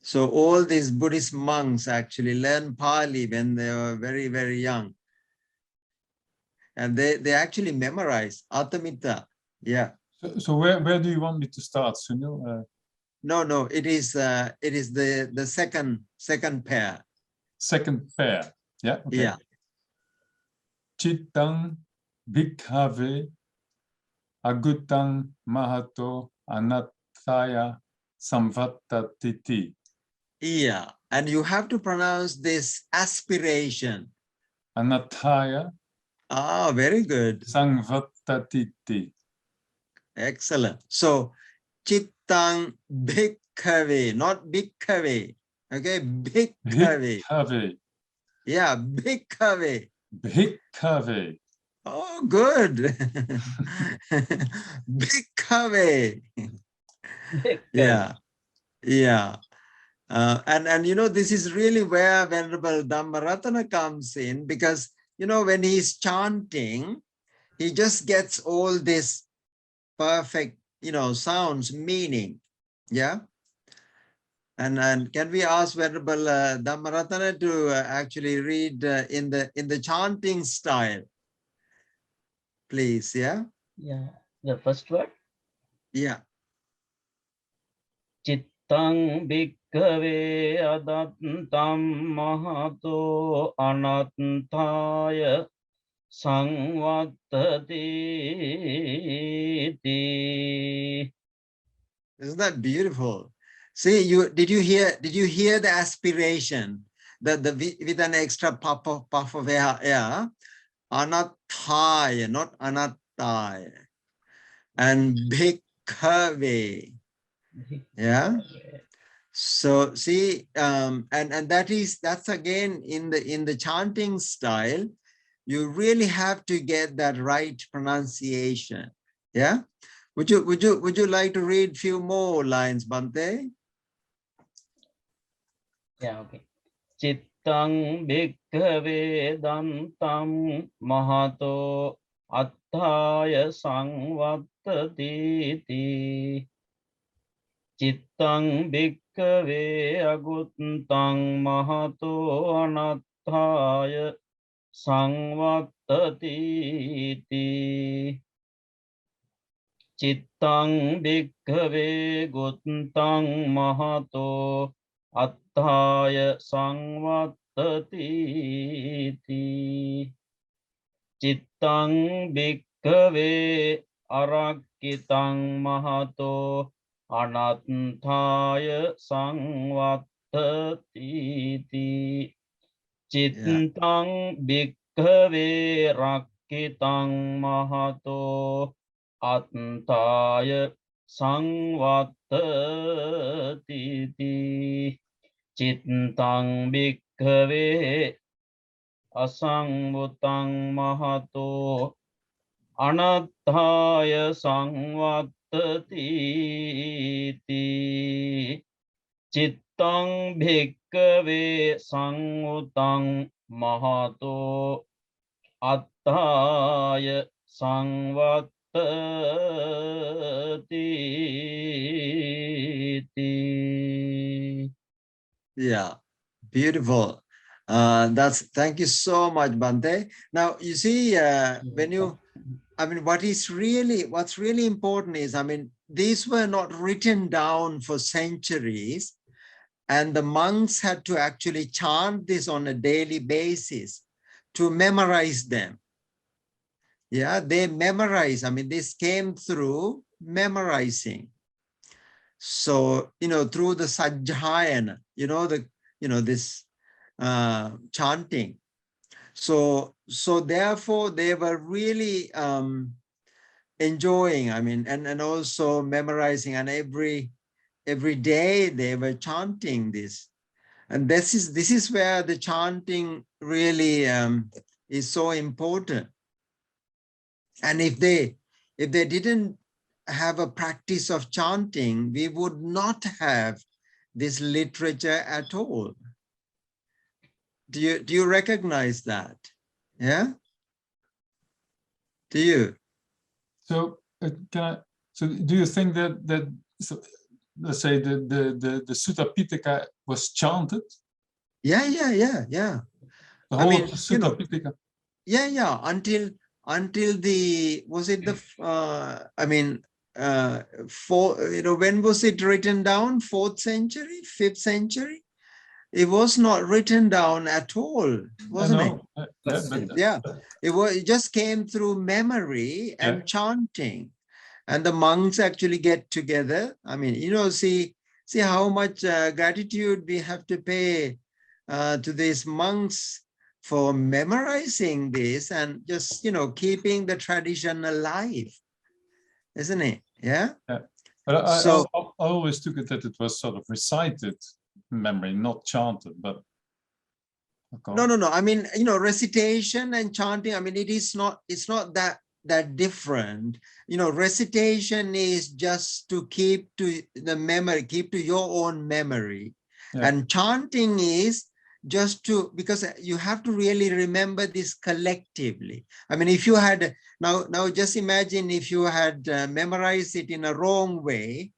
So all these Buddhist monks actually learn Pali when they were very, very young. And they actually memorize Atamitta. Yeah. So where do you want me to start, Sunil? No, it is the second pair. Second pair. Yeah. Okay. Yeah. Chittang bhikkhave agutang mahato anattaya samvattatiti. Yeah. And you have to pronounce this aspiration. Anattaya Ah, very good. samvattatiti. Excellent. So Chittang bhikkhave, not bhikkhave. Okay, bhikkhave. Bhikkhave. Yeah, bhikkhave. Bhikkhave. Oh, good. Bhikkhave. Yeah, yeah. And you know, this is really where Venerable Dhammarathana comes in, because, you know, when he's chanting, he just gets all this perfect, you know, sounds, meaning. Yeah. And can we ask Venerable Dhammarathana to actually read in the chanting style, please? Yeah. Yeah, the first word. Yeah. Chittang bhikkhave adattam mahato anattaya samvattati. Isn't that beautiful? See, did you hear the aspiration? The with an extra puff of air. Anattaya, not anattaya. And bhikkhave. Yeah. So see, and that's again in the chanting style. You really have to get that right pronunciation. Yeah. Would you like to read few more lines, Bhante? Yeah, okay. Chittang bhikkhave dantam mahato attaya samvattati. Chittang bhikkhave aguttam mahato anattaya samvattati. Chittang bhikkhave guttam mahato attaya samvattati. Chittang bhikkhave arakitang mahato anattaya samvattati. Chittang bhikkhave rakitang mahato attaya samvattati. Chittang bhikkhave asangvutang mahato anattaya samvattati. Chittang bhikkhave sangvutang mahato attaya samvattati. Yeah, beautiful. Thank you so much, Bhante. Now you see, what's really important is, these were not written down for centuries, and the monks had to actually chant this on a daily basis to memorize them. Yeah, they memorize. This came through memorizing. So, through the sajjayana, this chanting. So therefore they were really enjoying, and also memorizing, and every day they were chanting this. And this is where the chanting really is so important. And if they didn't have a practice of chanting, we would not have this literature at all. Do you recognize that? Yeah. Do you? So do you think that let's say the Sutta Pitaka was chanted. Yeah. The whole mean, of the Sutta Pitaka. Yeah. Until the, was it the, when was it written down? 4th century, 5th century? It was not written down at all, wasn't it? Yeah, it just came through memory and chanting. And the monks actually get together. I mean, see how much gratitude we have to pay to these monks for memorizing this and just, keeping the tradition alive, isn't it? Yeah. But So I always took it that it was sort of recited memory, not chanted, but. No. I mean, recitation and chanting, I mean, it's not that different. Recitation is just to keep to the memory, keep to your own memory. Yeah. And chanting is just to, because you have to really remember this collectively. I mean, if you had, now just imagine if you had memorized it in a wrong way,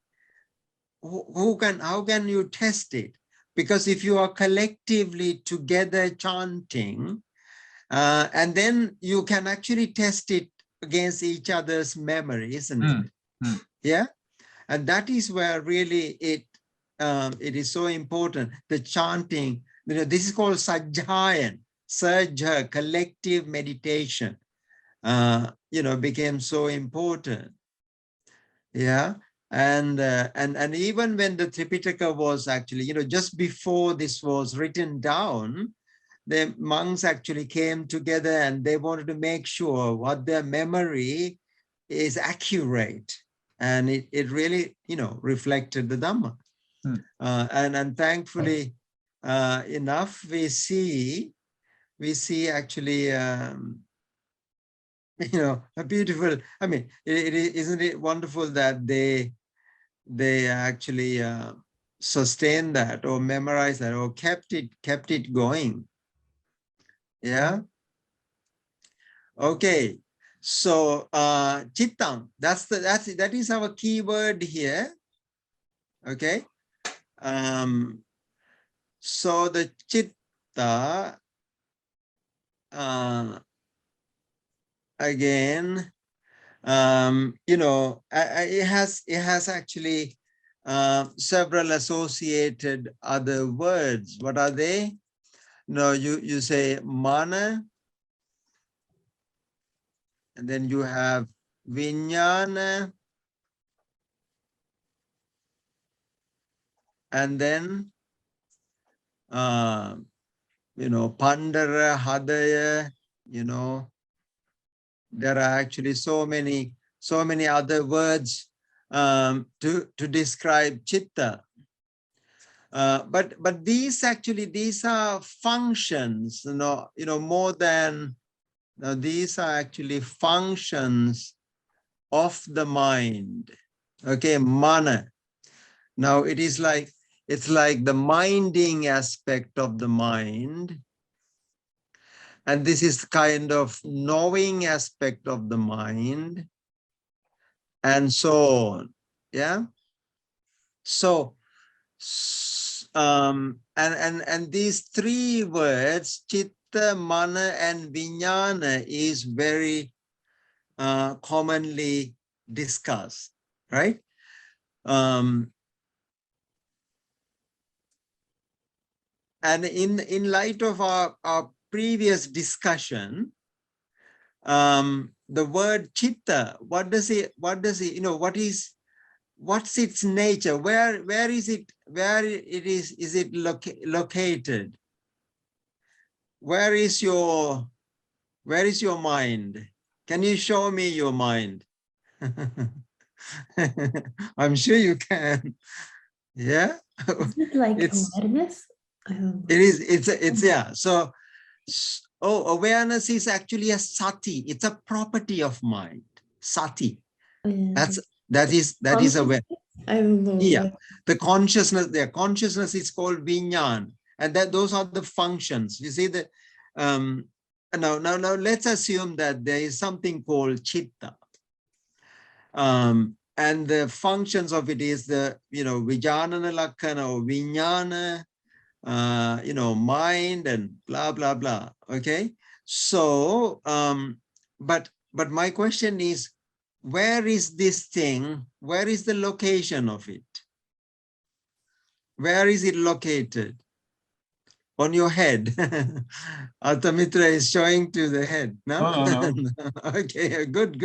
how can you test it? Because if you are collectively together chanting, and then you can actually test it against each other's memory, isn't it? Yeah. And that is where really it is so important. The chanting, this is called sajjayan, sajja, collective meditation, became so important. Yeah. And even when the Tripitaka was actually, just before this was written down, the monks actually came together and they wanted to make sure what their memory is accurate. And it really, reflected the Dhamma. And thankfully enough, we see actually, a beautiful, I mean, isn't it wonderful that they actually sustained that or memorized that or kept it going. Yeah. Okay. So chittam, that is our key word here. Okay. So the chitta again, it has actually several associated other words. What are they? No, you say mana, and then you have vijnana, and then pandara, hadaya, there are actually so many other words to describe chitta. But these are functions, more than, these are actually functions of the mind. Okay, mana. Now it's like the minding aspect of the mind. And this is kind of knowing aspect of the mind, and so on. Yeah. So, and these three words, chitta, mana, and vijnana, is very commonly discussed, right? And in light of our previous discussion, the word chitta, what's its nature? Where is it located? Where is your mind? Can you show me your mind? I'm sure you can. Yeah. Is it like awareness? I don't know. It is. It's yeah. So, awareness is actually a sati. It's a property of mind. Sati. That is aware. I don't know. Yeah. The consciousness. Their consciousness is called vinyan, and those are the functions. You see the. Now let's assume that there is something called chitta. and the functions of it is the, Vijanana Lakkana or Vijnana, mind and blah, blah, blah. Okay. So, but my question is, where is this thing? Where is the location of it? Where is it located? On your head. Altamitra is showing to the head. No? No. Okay, good.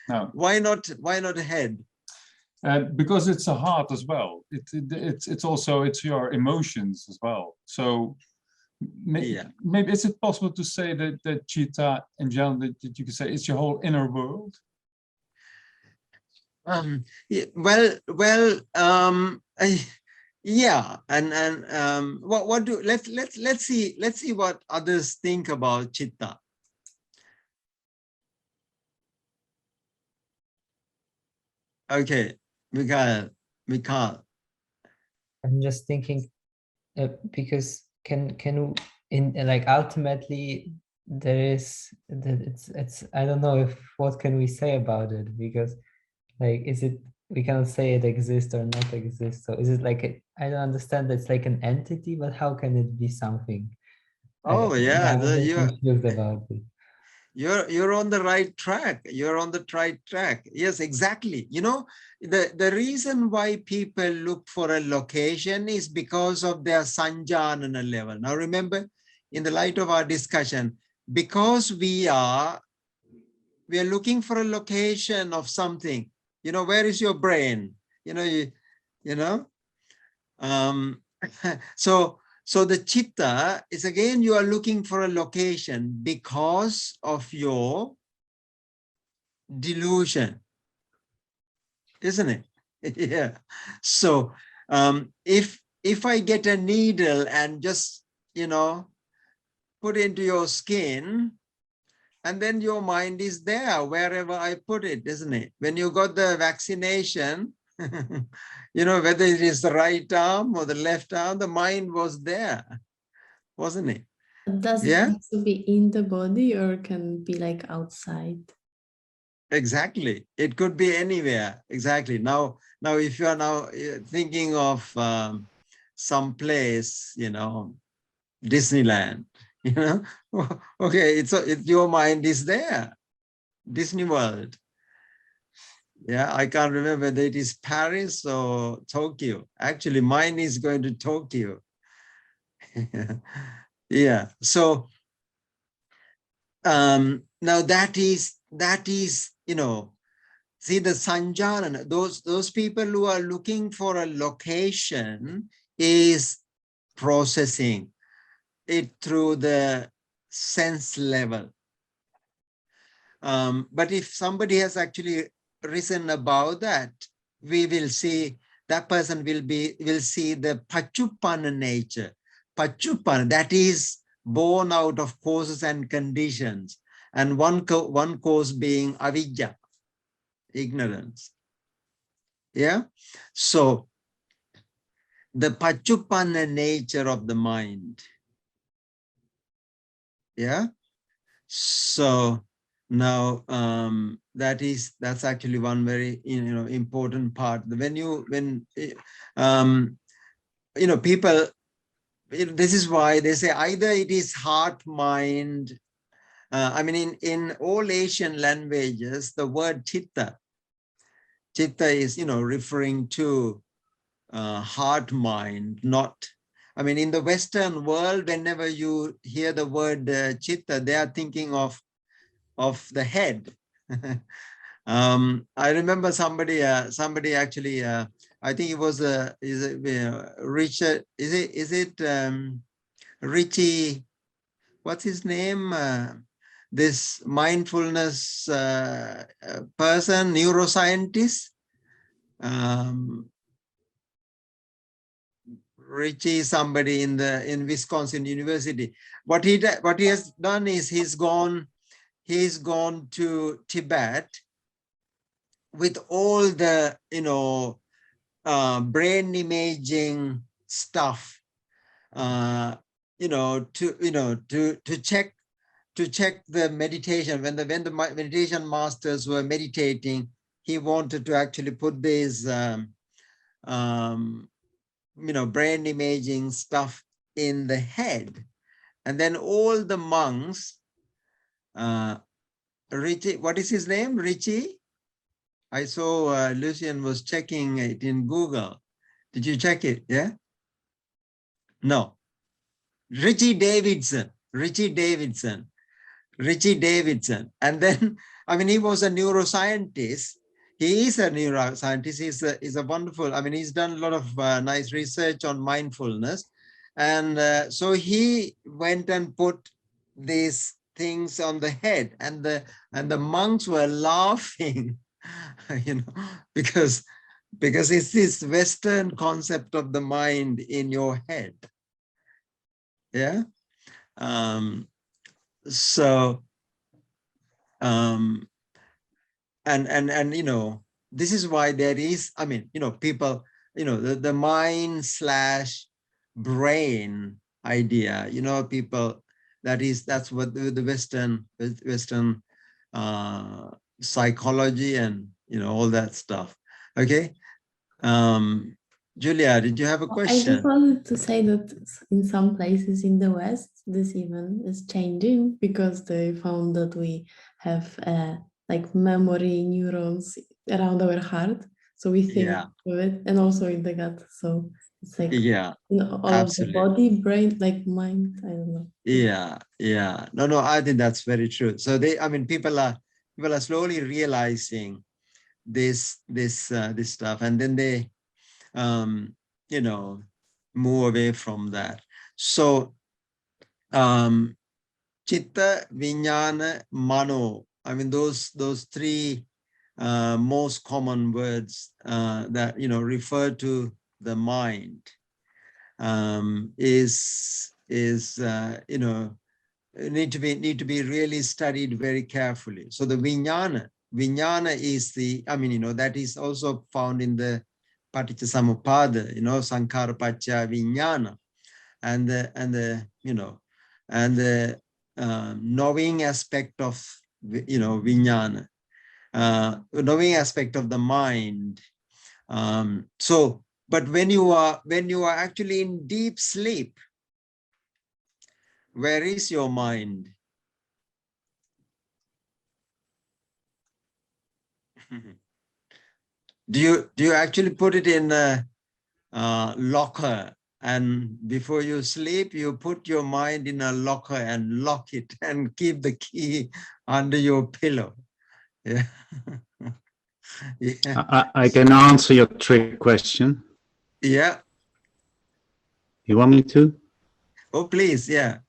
No. Why not head? Because it's a heart as well. It's also, it's your emotions as well. So maybe is it possible to say that Chitta in general, that you could say it's your whole inner world? Yeah, and what do let's see what others think about Chitta. Okay, Mikhail. I'm just thinking, because can in like ultimately there is that it's I don't know if what can we say about it, because like is it, we cannot say it exists or not exists. So is it like I don't understand. It's like an entity, but how can it be something? Oh yeah, I'm a bit confused about it. You're on the right track. You're on the right track. Yes, exactly. The reason why people look for a location is because of their sanjanana level. Now remember, in the light of our discussion, because we are looking for a location of something. Where is your brain? So the chitta is, again, you are looking for a location because of your delusion, isn't it? Yeah. So if I get a needle and just, put into your skin, and then your mind is there wherever I put it, isn't it? When you got the vaccination, whether it is the right arm or the left arm, the mind was there, wasn't it? Does it have to be in the body or can be like outside? Exactly. It could be anywhere. Exactly. Now if you are now thinking of some place, Disneyland, okay, it's your mind is there. Disney World. Yeah, I can't remember whether it is Paris or Tokyo. Actually, mine is going to Tokyo. Yeah. So now that is, see the sanjana, those people who are looking for a location is processing it through the sense level. But if somebody has actually risen above that, we will see that person will see the pachuppana nature. Pachuppana, that is born out of causes and conditions, and one cause being avidya, ignorance. Yeah. So the pachuppana nature of the mind. Yeah. So now that's actually one very important part. When people, this is why they say either it is heart, mind. I mean, in all Asian languages, the word chitta is referring to heart, mind, not. I mean, in the Western world, whenever you hear the word chitta, they are thinking of the head. I remember somebody actually, I think it was Richard, is it Richie, what's his name? This mindfulness person, neuroscientist. Richie, somebody in Wisconsin University. What he has done is he's gone to Tibet with all the brain imaging stuff, to check the meditation. When the meditation masters were meditating, he wanted to actually put this, brain imaging stuff in the head. And then all the monks, Richie, what is his name? Richie? I saw Lucian was checking it in Google. Did you check it? Yeah? No. Richie Davidson. And then, I mean, he was a neuroscientist. He is a neuroscientist. He's a wonderful, I mean, he's done a lot of nice research on mindfulness. And so he went and put these things on the head, and the monks were laughing, because it's this Western concept of the mind in your head. Yeah. And this is why there is, I mean, people, the mind / brain idea, people, that's what the Western psychology and, all that stuff. Okay. Julia, did you have a question? I just wanted to say that in some places in the West, this even is changing, because they found that we have like memory neurons around our heart. So we think of it, and also in the gut. So it's like, all absolutely. of the body, brain, like mind, I don't know. Yeah. No, I think that's very true. So people are slowly realizing this stuff, and then they, move away from that. So, Chitta, Vijnana, Mano, I mean, those three most common words that, refer to the mind, need to be really studied very carefully. So the Vijnana is the, that is also found in the Paticcasamuppada, Sankhara Paccaya Vijnana, and the knowing aspect of, Vijnana, knowing aspect of the mind. But when you are actually in deep sleep, where is your mind? Do you actually put it in a locker, and before you sleep, you put your mind in a locker and lock it and keep the key under your pillow? Yeah. I can answer your trick question. Yeah. You want me to? Oh, please. Yeah.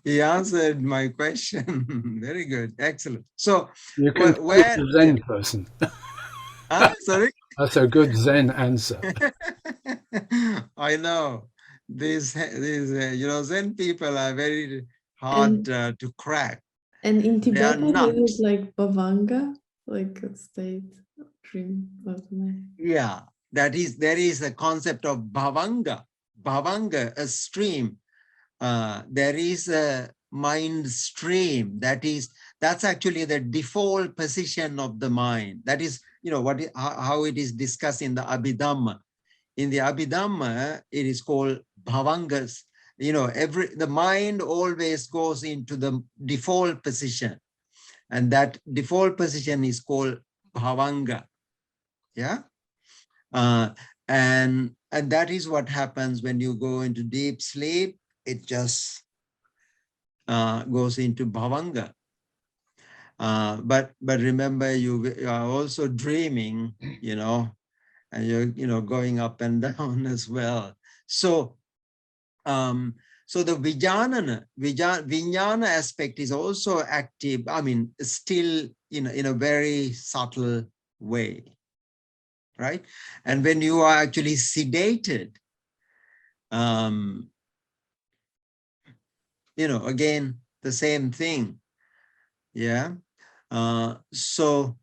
He answered my question. Very good. Excellent. So you can where the Zen person. Sorry? That's a good Zen answer. I know. These Zen people are very hard to crack. And in They are Tibetan, nuts. is it like Bhavanga, like a state of dream of the mind? Yeah, there is a concept of Bhavanga, a stream. There is a mind stream that's actually the default position of the mind. That is, how it is discussed in the Abhidhamma. In the Abhidhamma, it is called Bhavangas. The mind always goes into the default position, and that default position is called Bhavanga. Yeah. And that is what happens when you go into deep sleep. It just goes into Bhavanga. But remember, you are also dreaming, and you're going up and down as well. So the Vijnana aspect is also active, still in a very subtle way, right? And when you are actually sedated, again, the same thing. Yeah. So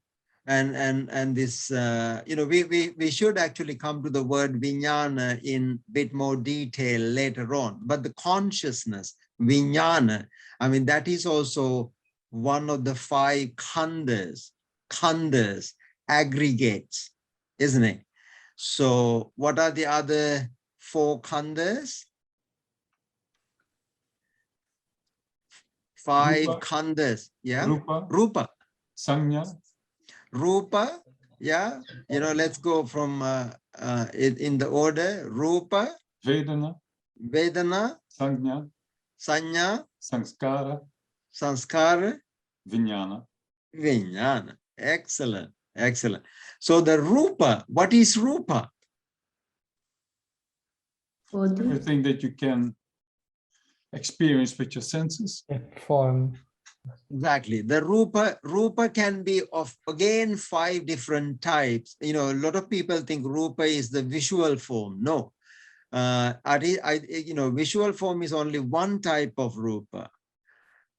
and this, we should actually come to the word vijnana in a bit more detail later on. But the consciousness, vijnana, I mean, that is also one of the 5 khandas, aggregates, isn't it? So what are the other 4 khandas? 5 Rupa, khandas, yeah? Rupa, Rupa. Sanya, Rupa, yeah? Let's go from in the order. Rupa, Vedana, Vedana, Sanya, Sanya, Sanskara, Sanskara, Vijnana. Vijnana. Excellent, excellent. So the Rupa, what is Rupa? Body. Everything that you can experience with your senses. Form. Exactly. The Rupa can be of, again, 5 different types. A lot of people think Rupa is the visual form. No. Visual form is only one type of Rupa.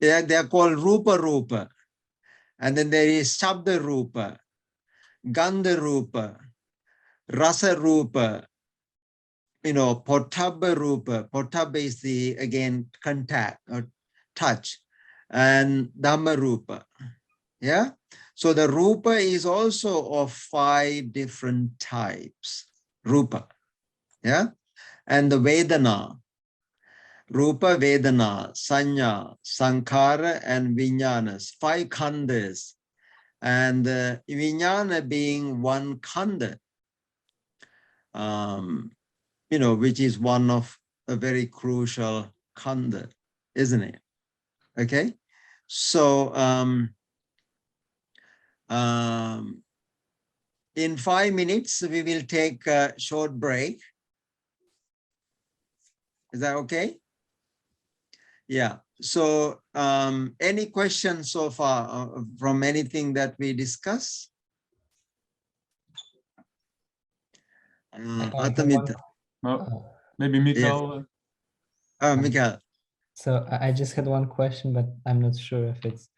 They are called Rupa. And then there is Shabda Rupa, Gandha Rupa, Rasa Rupa, Pottabha Rupa. Pottabha is the, again, contact or touch, and Dhamma Rupa. Yeah. So the Rupa is also of 5 different types. Rupa. Yeah. And the Vedana, Rupa, Vedana, Sanya, Sankhara, and Vijnanas, 5 khandas. And Vijnana being one khanda, which is one of a very crucial khanda, isn't it? Okay. So in 5 minutes, we will take a short break. Is that okay? Yeah. So any questions so far from anything that we discussed? Atamita. No, maybe Mikael. Yes. Mikael. So I just had one question, but I'm not sure if it's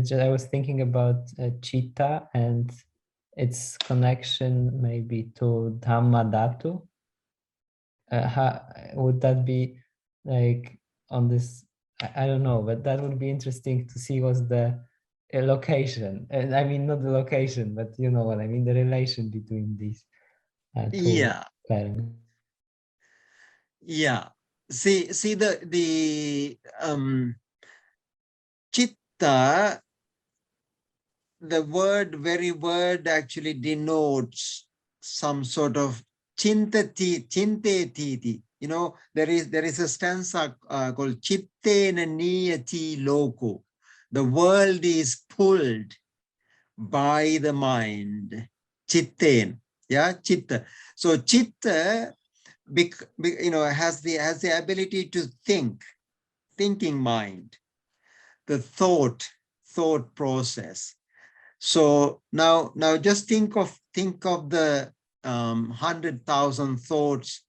just, I was thinking about Chitta and its connection maybe to Dhamma Dhatu. How would that be like on this? I don't know, but that would be interesting to see what's the location. I mean, not the location, but you know what I mean, the relation between these two. Yeah. Parents. Yeah. See the Chitta, the very word actually denotes some sort of chinte. There is a stanza called Chittena niyati loko. The world is pulled by the mind. Chitten. Yeah, chitta. So chitta, has the ability to think, thinking mind, the thought process. So now just think of the 100,000 thoughts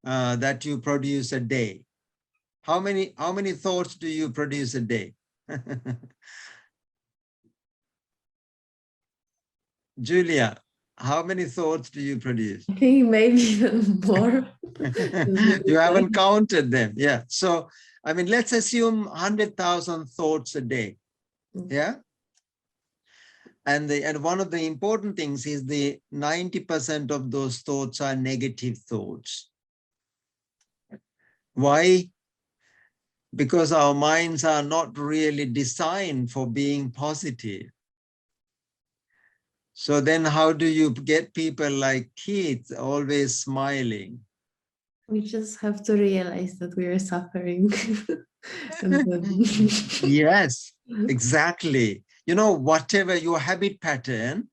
that you produce a day. How many thoughts do you produce a day? Julia, how many thoughts do you produce? I think maybe even more. You haven't counted them. Yeah. So, I mean, let's assume 100,000 thoughts a day. Yeah. And one of the important things is the 90% of those thoughts are negative thoughts. Why? Because our minds are not really designed for being positive. So then how do you get people like Keith always smiling? We just have to realize that we are suffering. Yes, exactly. Whatever your habit pattern,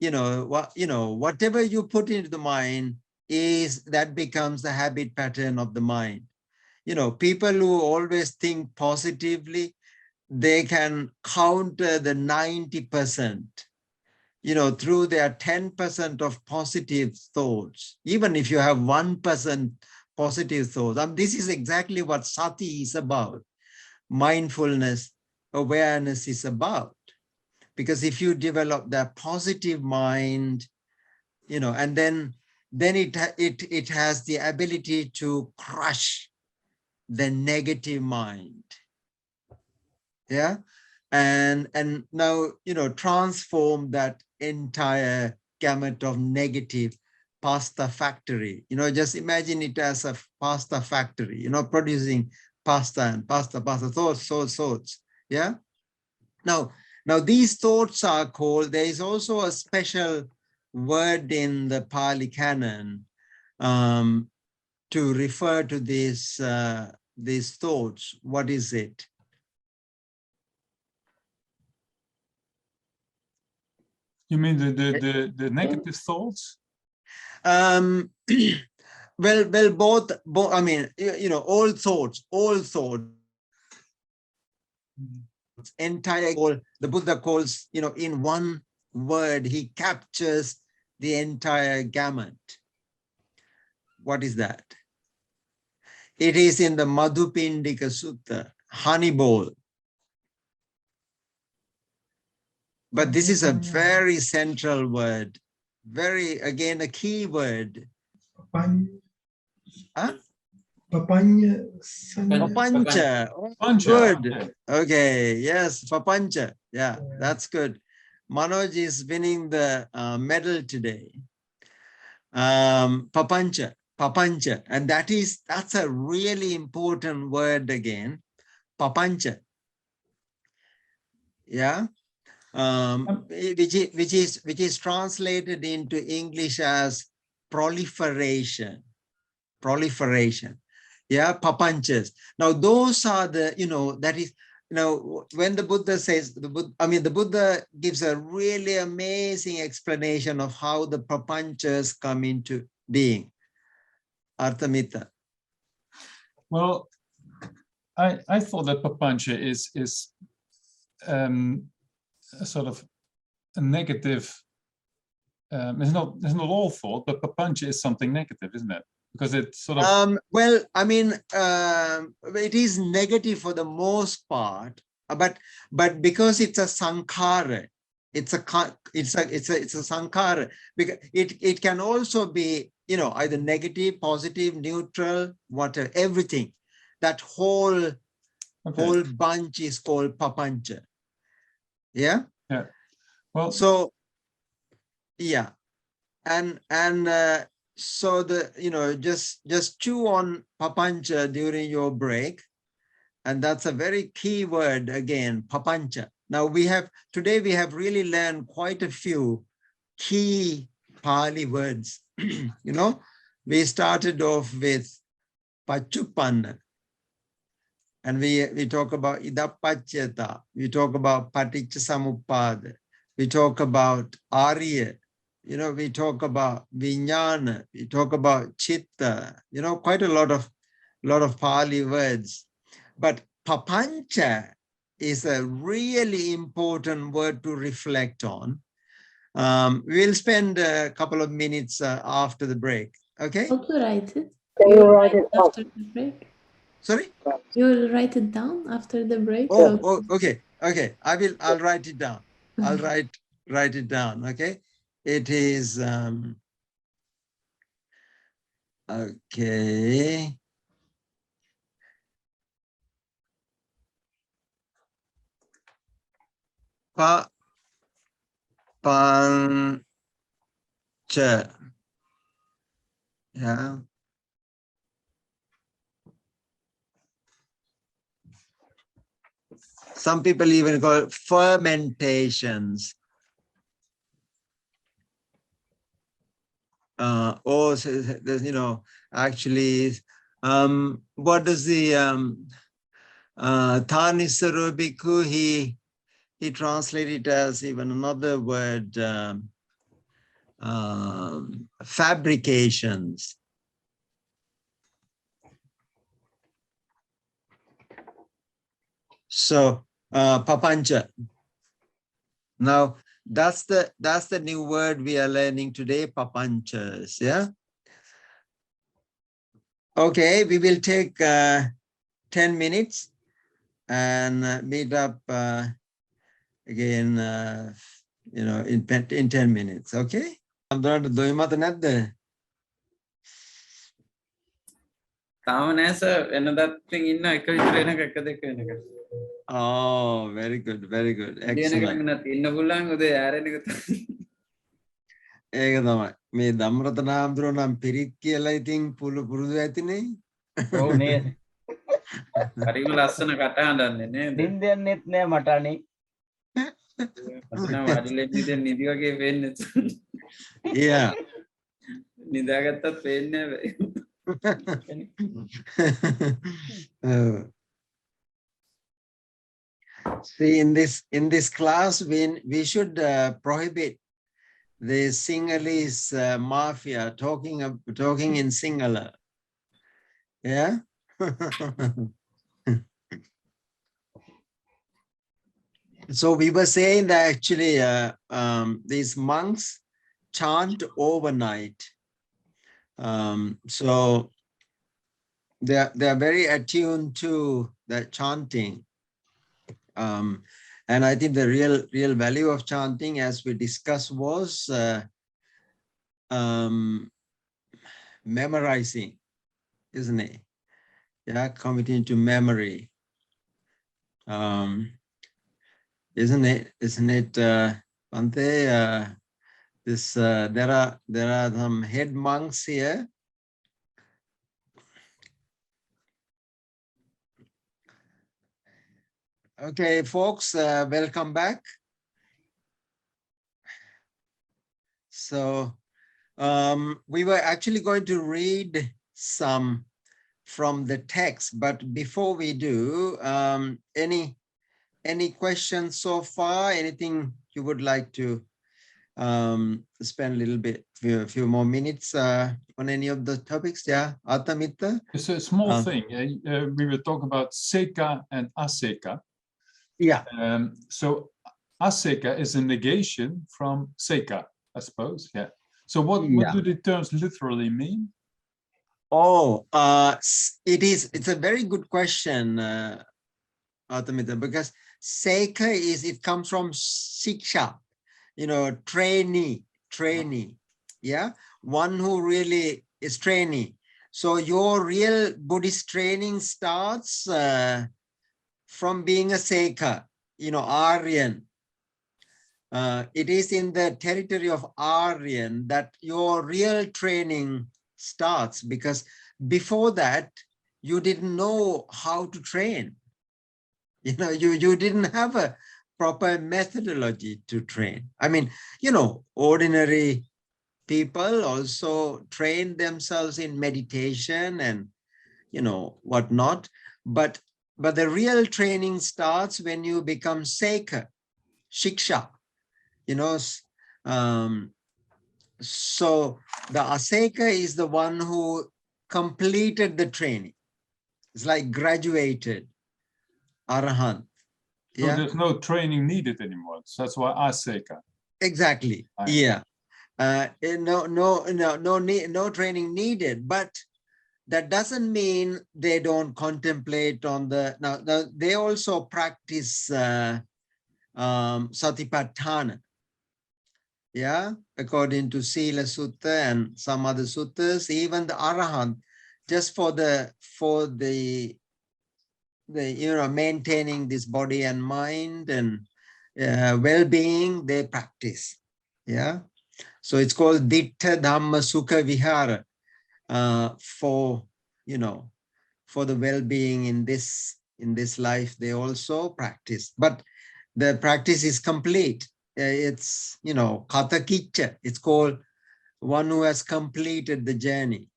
whatever you put into the mind that becomes the habit pattern of the mind. People who always think positively, they can counter the 90%. Through their 10% of positive thoughts, even if you have 1% positive thoughts. This is exactly what sati is about. Mindfulness, awareness is about. Because if you develop that positive mind, you know, and then it has the ability to crush the negative mind. Yeah. And now, you know, transform that entire gamut of negative pasta factory. You know, just imagine it as a pasta factory, you know, producing pasta and pasta, thoughts. Yeah. Now these thoughts are called, there is also a special word in the Pali canon to refer to these thoughts. What is it? You mean the negative thoughts? Well, both. I mean, you know, all thoughts. Entire, the Buddha calls, you know, in one word, he captures the entire gamut. What is that? It is in the Madhupindika Sutta, honey bowl. But this is a very central word, very, again, a key word. Huh? Papancha. Oh, good. Okay. Yes, Papancha. Yeah, that's good. Manoj is winning the medal today. Papancha. And that's a really important word again. Papancha. Yeah. Which is translated into English as proliferation. Yeah, papanchas. Now those are the, you know, that is, you know, when the Buddha says, the Buddha gives a really amazing explanation of how the papanchas come into being. Arthamita. Well, I thought that papancha is a sort of a negative. It's not all thought, but papancha is something negative, isn't it? Because it's sort of well, I mean, it is negative for the most part, but because it's a sankhara, it's a sankhara, because it can also be, you know, either negative, positive, neutral, whatever, everything. That whole bunch is called papancha. Yeah. Yeah. Well. So yeah, and so the, you know, just chew on papancha during your break, and that's a very key word again, papancha. Now today we have really learned quite a few key Pali words. You know, we started off with pachupanna, and we talk about idapachyata, we talk about paticcasamuppada, we talk about arya. You know, we talk about vijnana, we talk about chitta, you know, quite a lot of Pali words. But papancha is a really important word to reflect on. We'll spend a couple of minutes after the break. Okay? How to write it? Can you write it after the break? Sorry? You will write it down after the break? Oh, okay. I'll write it down. I'll write it down. Okay. It is okay. Papancha. Yeah. Some people even call it fermentations. You know, actually, what does the Thanisaro Bhikkhu, he translated it as even another word, fabrications. So papancha. Now that's the new word we are learning today, papanchas. Yeah. Okay, we will take 10 minutes and meet up again, in 10 minutes. Okay? Oh, very good, very good. Excellent. ඒක තමයි. මේ ධම්රතන හාමුදුරුවෝ නම් පිරිත් කියලා ඉතින් පුරුදු ඇතිනේ. ඔව් නේද? හරිම ලස්සන කටහඬන්නේ නේද? නින්දයන්නෙත් නෑ මට අනේ. මට වාඩිලෙන්නේ දැන් නිදි වගේ වෙන්නේ. Yeah. නිදාගත්තත් පේන්නේ නෑ. See, in this class, we should prohibit the Sinhalese mafia talking in Sinhala. Yeah. So we were saying that actually these monks chant overnight. So they are very attuned to the chanting. And I think the real value of chanting, as we discussed, was memorizing, isn't it? Yeah, committing to memory. Isn't it, Bhanthe? There are some head monks here. Okay, folks, welcome back. So we were actually going to read some from the text, but before we do, any questions so far? Anything you would like to spend a little bit, a few more minutes on any of the topics? Yeah, Atamita? It's a small thing. We were talking about Seka and Aseka. Yeah. So Aseka is a negation from Seka, I suppose. Yeah. So what do the terms literally mean? Oh, it's a very good question, Atamita, because Seka it comes from Siksha, trainee, yeah, one who really is trainee. So your real Buddhist training starts from being a Seka, Aryan. It is in the territory of Aryan that your real training starts, because before that, you didn't know how to train. You didn't have a proper methodology to train. I mean, ordinary people also train themselves in meditation and, whatnot. But the real training starts when you become Seka, Shiksha, so the Aseka is the one who completed the training. It's like graduated Arahant. So there's no training needed anymore. So that's why Aseka. Exactly. Yeah. No training needed, but that doesn't mean they don't contemplate on the now they also practice Satipatthana. Yeah, according to Sila Sutta and some other suttas, even the Arahant, just for the maintaining this body and mind and well-being, they practice. Yeah, so it's called Dittha Dhamma Sukha Vihara for the well-being in this life. They also practice, but the practice is complete. It's Kata Kiccha. It's called one who has completed the journey.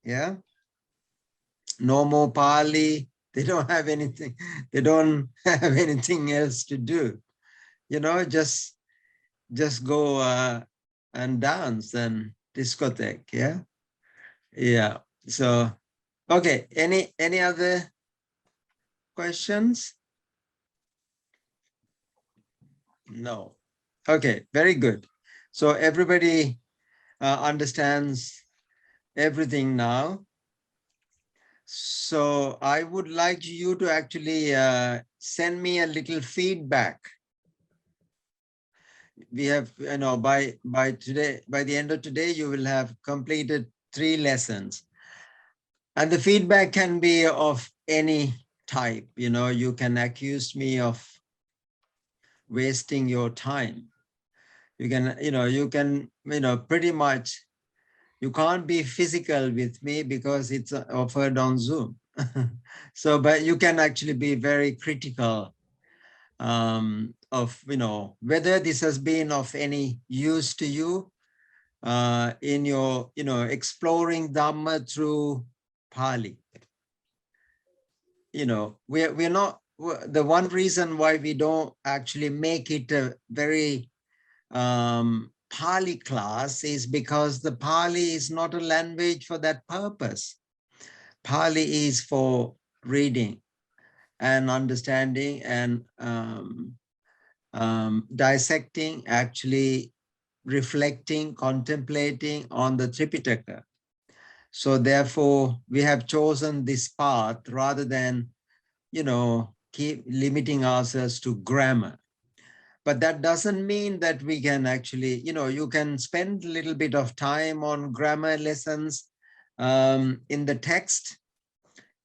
Yeah, no more Pali. They don't have anything. They don't have anything else to do. Just go and dance and discotheque. Yeah. So, okay. Any other questions? No. Okay. Very good. So everybody understands everything now. So I would like you to actually send me a little feedback we have, you know, by today, by the end of today, you will have completed 3 lessons. And the feedback can be of any type. You know, you can accuse me of wasting your time. You can, pretty much, you can't be physical with me because it's offered on Zoom. So, but you can actually be very critical of, whether this has been of any use to you in your, exploring Dhamma through Pali. We're not, the one reason why we don't actually make it a very Pali class is because the Pali is not a language for that purpose. Pali is for reading and understanding and dissecting, actually reflecting, contemplating on the Tripitaka. So therefore, we have chosen this path rather than, keep limiting ourselves to grammar. But that doesn't mean that we can actually, you can spend a little bit of time on grammar lessons in the text.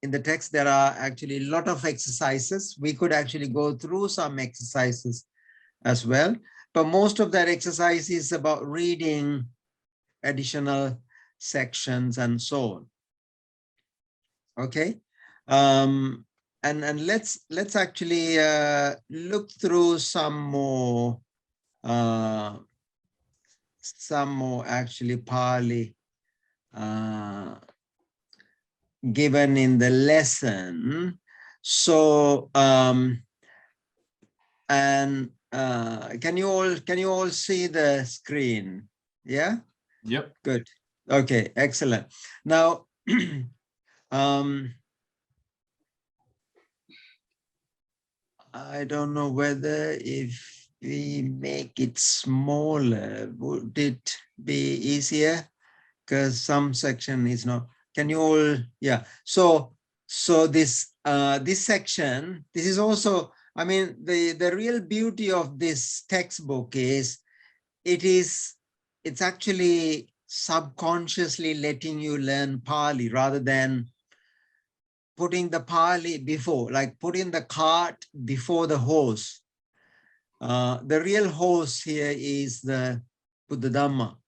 In the text, there are actually a lot of exercises. We could actually go through some exercises as well. But most of that exercise is about reading additional sections and so on. Okay. And let's actually look through some more actually Pali given in the lesson. So can you all see the screen? Yeah. Yep. Good. Okay. Excellent. Now. I don't know whether if we make it smaller, would it be easier? Because some section is not. Can you all? Yeah. So this this section, this is also. I mean, the real beauty of this textbook is, it's actually subconsciously letting you learn Pali rather than putting the Pali before, like putting the cart before the horse. The real horse here is the Buddha Dhamma.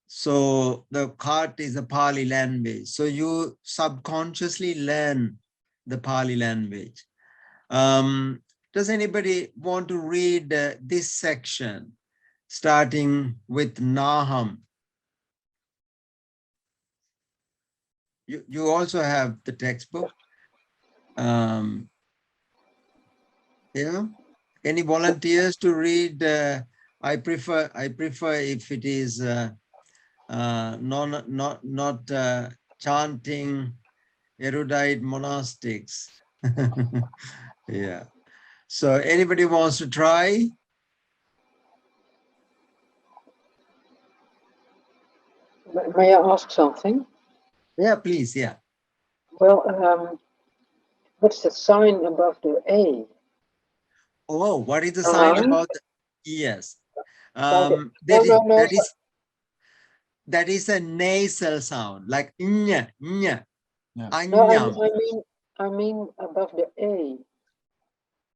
So the cart is the Pali language. So you subconsciously learn the Pali language. Does anybody want to read this section, starting with Naham? You also have the textbook. Yeah. Any volunteers to read? I prefer if it is not chanting erudite monastics. Yeah. So anybody wants to try? May I ask something? Yeah, please. Yeah. Well, what's the sign above the A? Oh, what is the sign about the, yes. No, That is a nasal sound, like nya, nya. Yeah. No, I mean above the A.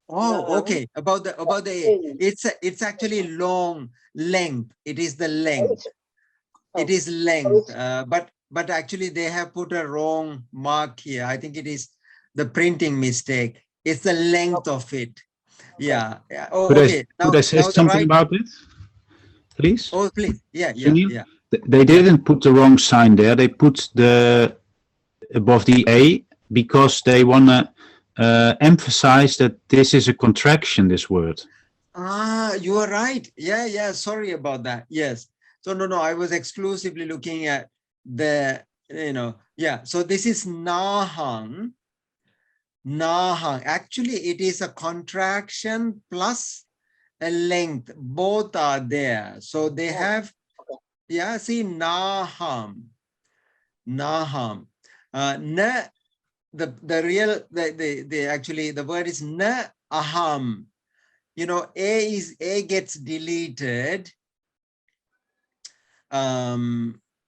Oh, okay. About the A. It's actually long length. It is the length. It is length. But actually they have put a wrong mark here. I think it is the printing mistake. It's the length of it. Yeah. Oh, okay. Could I say something about it, please? Oh, please. Yeah. Sunil? Yeah. They didn't put the wrong sign there. They put the above the A because they want to emphasize that this is a contraction, this word. Ah, you are right. Yeah. Sorry about that. Yes. So no, I was exclusively looking at the, yeah. So this is Nahang. Nahang. Actually, it is a contraction plus a length. Both are there. So they have, yeah, see, Naham. Naham. Na, the real, actually, the word is na aham. you know, A gets deleted.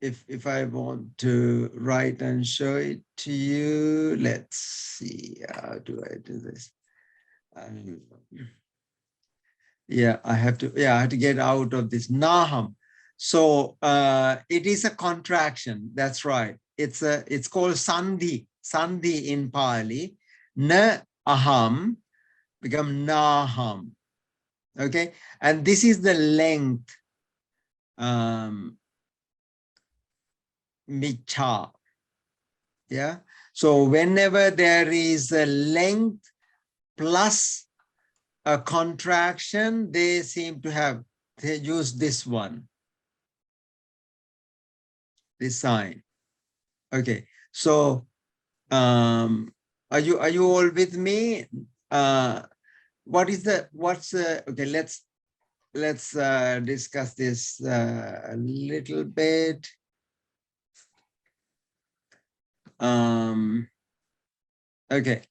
If I want to write and show it to you, let's see, how do I do this? Yeah, I have to get out of this Naham. So it is a contraction. That's right. It's called Sandhi. Sandhi in Pali. Na aham become Naham. Okay, and this is the length. Micha. Yeah. So whenever there is a length plus a contraction, they seem to they use this one, this sign. Okay. So are you all with me? Okay, let's discuss this a little bit. Okay,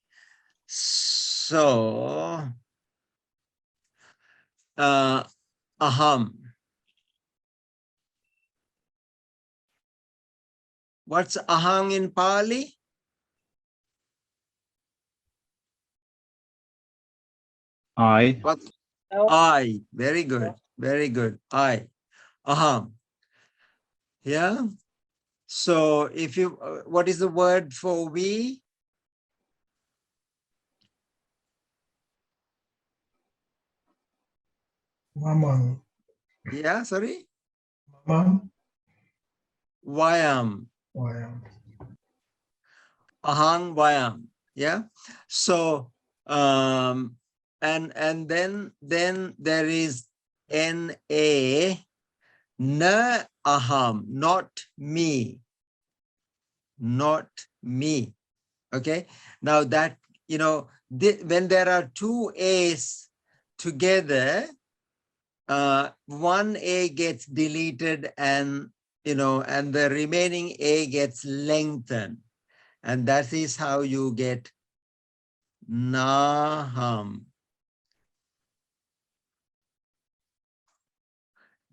so aham. What's ahang in Pali? I. What's I? Very good, very good. I, aham. Yeah. So if you, what is the word for we? Mamang. Yeah, sorry? Mamang. Vayam. Vayam. Ahang vayam. Yeah. So and then there is na, na aham, not me. Not me. Okay. Now that, you know, when there are two A's together, one A gets deleted and, you know, and the remaining A gets lengthened. And that is how you get Naham.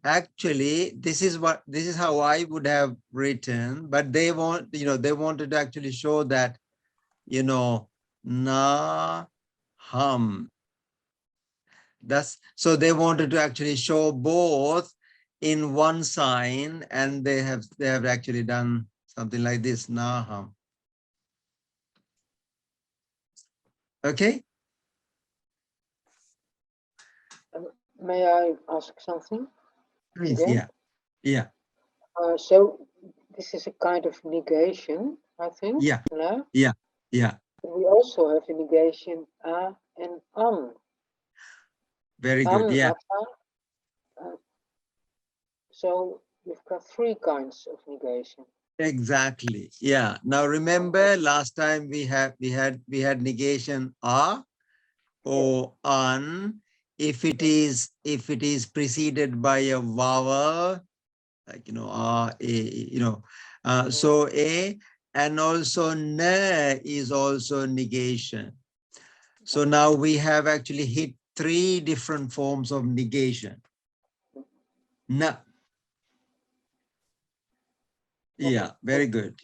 Actually, this is how I would have written, but they wanted to actually show that, you know, Naham. So they wanted to actually show both in one sign, and they have actually done something like this, Naham. Okay. May I ask something? Please, yeah. Yeah. So this is a kind of negation, I think. Yeah. No? Yeah. Yeah. We also have a negation a and an. Very good. Yeah. So you've got three kinds of negation. Exactly. Yeah. Now remember, last time we had negation a or an if it is preceded by a vowel, like, you know, a, you know, so a, and also na is also negation. So now we have actually hit three different forms of negation. Na. Yeah, very good.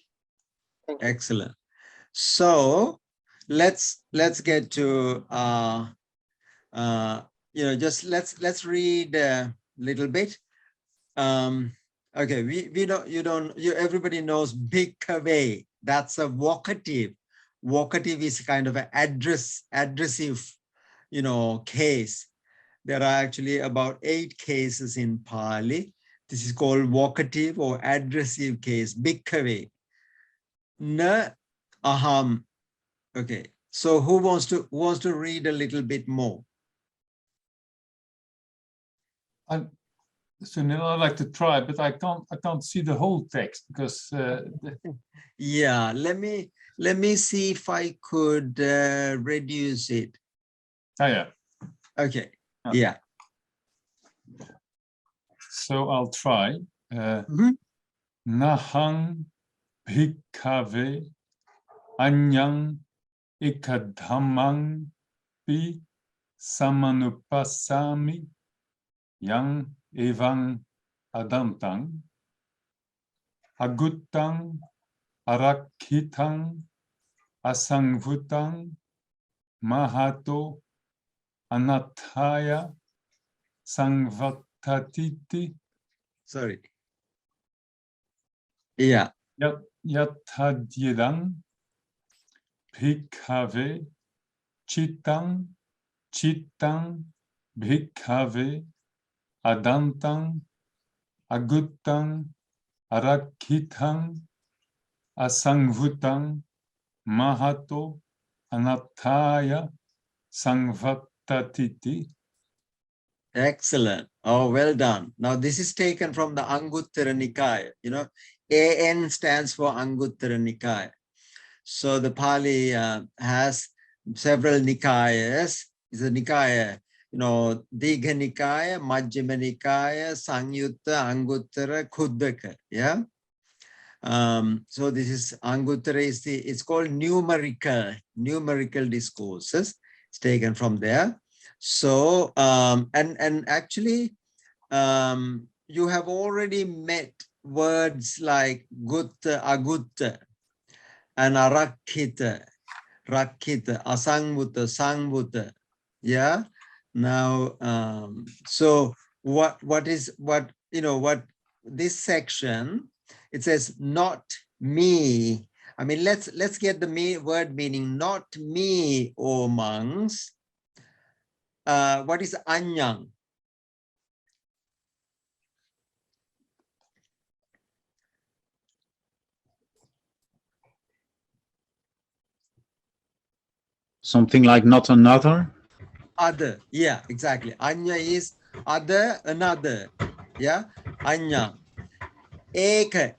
Excellent. So let's get to you know, just let's read a little bit. Okay, everybody knows bhikkhave. That's a vocative. Vocative is kind of an addressive, you know, case. There are actually about 8 cases in Pali. This is called vocative or addressive case, bhikkhave. Na aham. Okay, so who wants to read a little bit more? Sunil, I'd like to try, but I can't see the whole text because. Yeah, let me see if I could reduce it. Oh yeah. Okay. Yeah. So I'll try. Nahang bhikkhave anyang ikadhamang pi Samanupassami yang evang adantang agutang arakhitang asangvutang mahato anathaya sangvattatiti. Sorry. Yeah. Yathadyedang bhikkhave chittang bhikkhave adantang agutang arakhitang asangvutang mahato anathaya sangvattatiti. Excellent. Oh, well done. Now, this is taken from the Anguttara Nikaya. You know, AN stands for Anguttara Nikaya. So the Pali has several Nikayas. It's a Nikaya, you know, Digha Nikaya, Majjhima Nikaya, Sangyutta, Anguttara, Khuddaka. Yeah. So this is Anguttara is it's called numerical discourses. It's taken from there. So and actually you have already met words like gutta, agutta, and arakhita, rakhita, asangvuta, sangvuta. Yeah. Now so what this section, it says not me. I mean, let's get the word meaning. Not me, O monks. What is anyang? Something like not another. Other. Yeah, exactly. Anya is other, another. Yeah, anya. Eka.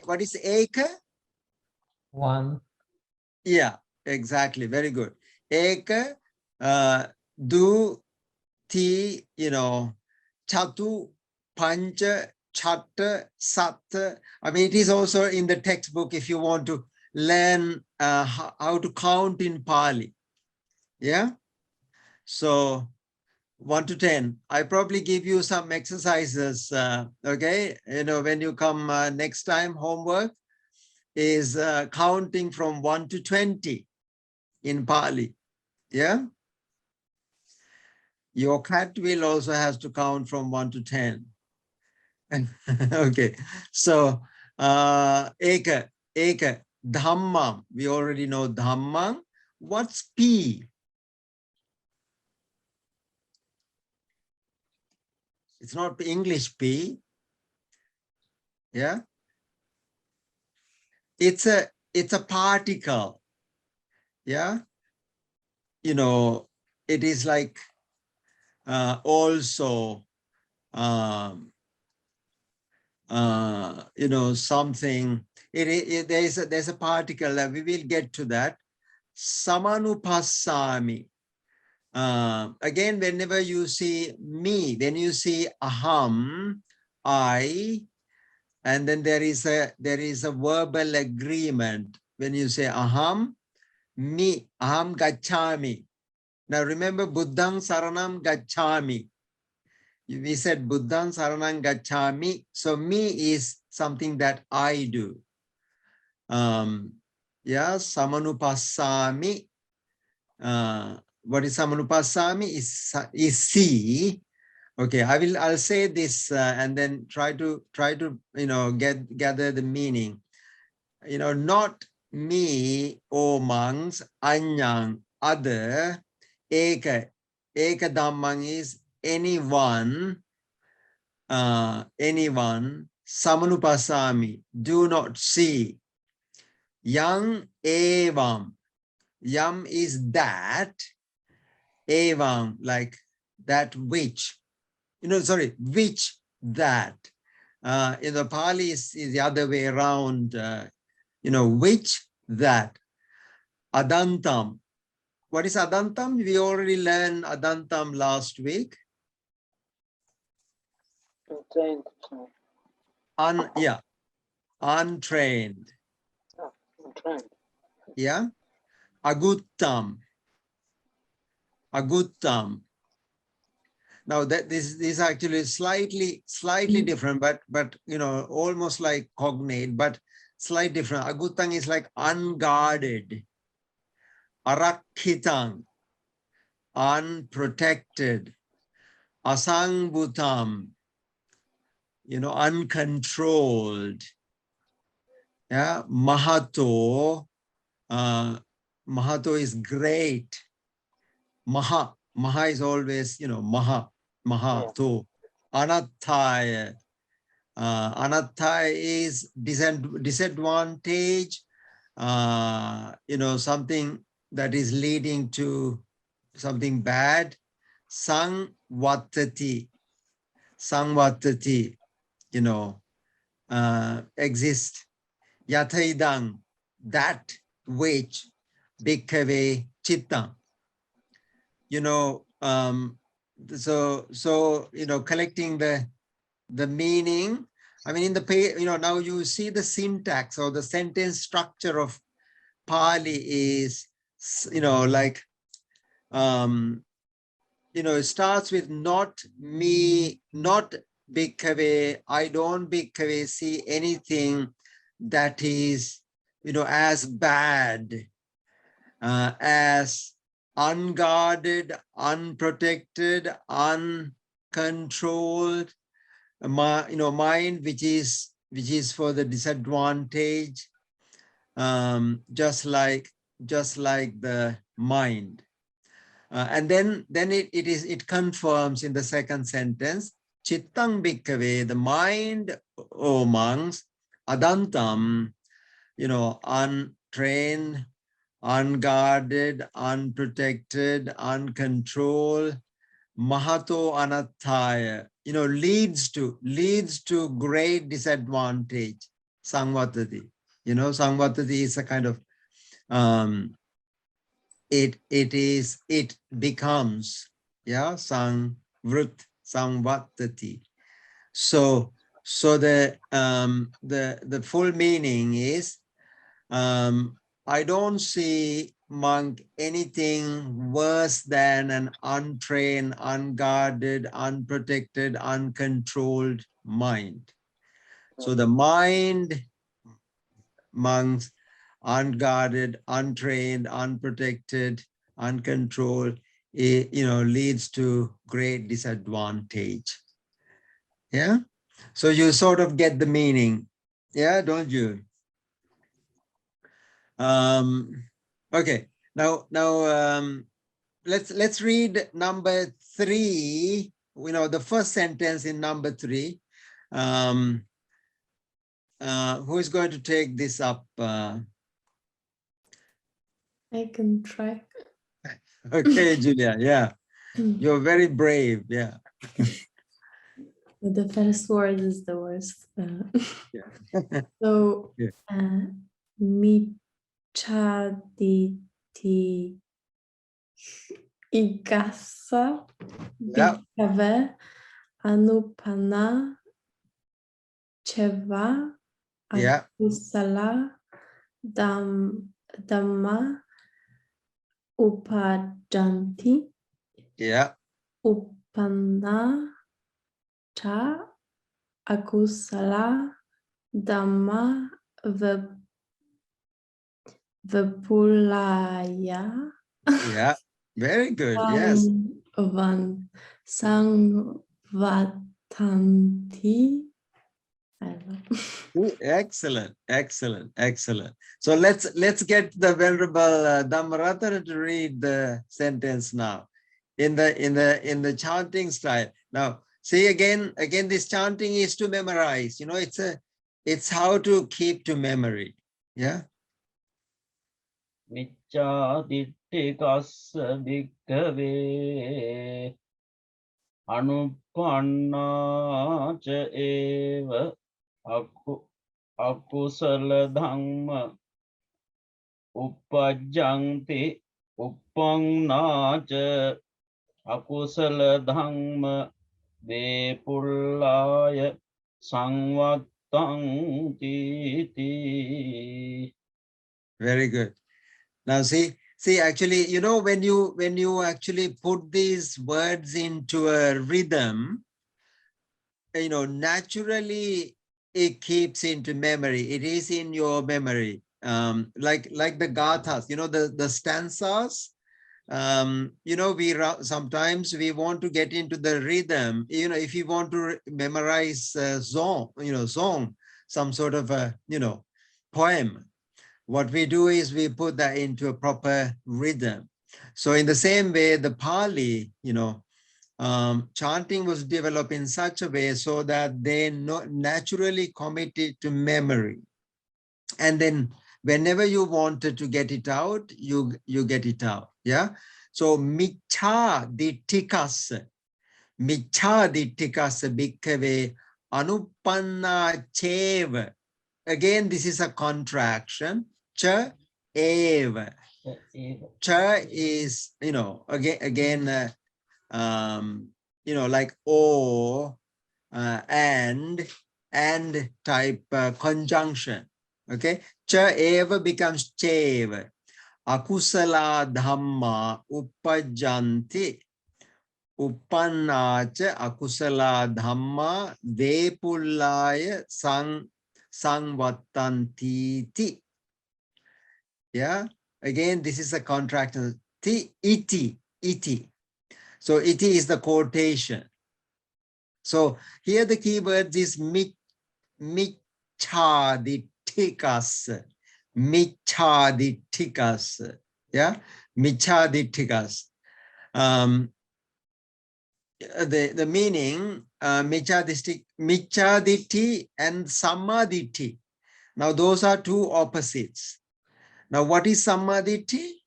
What is eka? One. Yeah, exactly. Very good. Eka, du, ti, chatu, pancha, chatta, satta. I mean, it is also in the textbook if you want to learn how to count in Pali. Yeah. So 1 to 10. I probably give you some exercises. Okay. When you come next time, homework is counting from 1 to 20 in Pali. Yeah. Your cat will also has to count from 1 to 10. Okay. So eka, dhammam. We already know dhammam. What's P? It's not English P. Yeah. It's a particle. Yeah. It is like also something. There's a particle that we will get to that. Samanupassami. Again, whenever you see me, then you see aham, I, and then there is a verbal agreement. When you say aham, me, aham gacchami. Now remember Buddhang saranam gacchami. We said Buddhang saranam gacchami. So me is something that I do. Yeah, samanupassami. What is samanupassami is see. Okay, I'll say this and then try to gather the meaning. Not me, O monks, anyang, other, eka dhammang is anyone, samanupassami, do not see. Yang evam, yam is that, evam, like that which, which that. In the Pali is the other way around, which that. Adantam. What is adantam? We already learned adantam last week. Untrained. Untrained. Untrained. Yeah. Aguttam. aguttam. Now that this is actually slightly different, but you know, almost like cognate, but slightly different. Aguttam is like unguarded. Arakhitang, unprotected. Asangbutam, you know, uncontrolled. Yeah, Mahato. Mahato is great. Maha is always, you know, Mahato. Anattaya. Anattaya is disadvantage. You know, something that is leading to something bad. Sangvatati, you know, exist. Yathaidang, that which, bhikkhave chitta. You know, so you know, collecting the meaning. I mean, in the page, you know, now you see the syntax or the sentence structure of Pali is, you know, like, you know, it starts with not me, not bhikkhave, I don't bhikkhave see anything that is, you know, as bad, as unguarded, unprotected, uncontrolled, you know, mind which is for the disadvantage, just like the mind. And then it confirms in the second sentence, Chittang bhikkhave, the mind, O monks, adantam, you know, untrained, unguarded, unprotected, uncontrolled, mahato anattaya, you know, leads to great disadvantage. Sangvatati, you know, sangvatati is a kind of it becomes, yeah, sangvrut, sangvatati. So the full meaning is, I don't see, monk, anything worse than an untrained, unguarded, unprotected, uncontrolled mind. So the mind, monks, unguarded, untrained, unprotected, uncontrolled, you know, leads to great disadvantage. Yeah. So you sort of get the meaning. Yeah, don't you? Okay. Now, let's read number 3. You know, the first sentence in number 3. Who is going to take this up? I can try. Okay, Julia. Yeah, you're very brave. Yeah. The first word is the worst. Yeah. So, Yeah. Michaditi Igasa Bhikkhave Anupana Cheva Akusala Dhamma Upajanti. Yeah. Upana Cha Akusala Dhamma Vipulaya. Yeah. Very good. Yes. Sangvatanti. I love. Excellent. So let's get the Venerable Dhammarathana to read the sentence now in the chanting style. Now, see, again, this chanting is to memorize. You know, it's how to keep to memory. Yeah. Michadittikassa bhikkhave anupanna cha eva akusala dhamma uppajjanti uppanna cha akusala dhamma vepullaya sangvattanti. Very good. Now see, See, actually, you know, when you actually put these words into a rhythm, you know, naturally it keeps into memory. It is in your memory. Like the gathas, you know, the stanzas. You know, sometimes we want to get into the rhythm. You know, if you want to memorize a song, you know, some sort of a, you know, poem. What we do is we put that into a proper rhythm. So in the same way, the Pali, you know, chanting was developed in such a way so that they naturally committed to memory. And then whenever you wanted to get it out, you get it out. Yeah. So micha dittikas bhikkhave anupanna cheva. Again, this is a contraction. Cha eva. Cha is, you know, again, you know, like or and type conjunction. Okay. Cha eva becomes cheva. Akusala dhamma upajjanti. Uppannacha akusala dhamma vepullaya sangvattantiti. Yeah. Again, this is a contraction. Iti. So iti is the quotation. So here the keyword is michadittikas. Michadittikas. Yeah. Michadittikas. The meaning, michaditti and samaditi. Now those are two opposites. Now what is samaditi?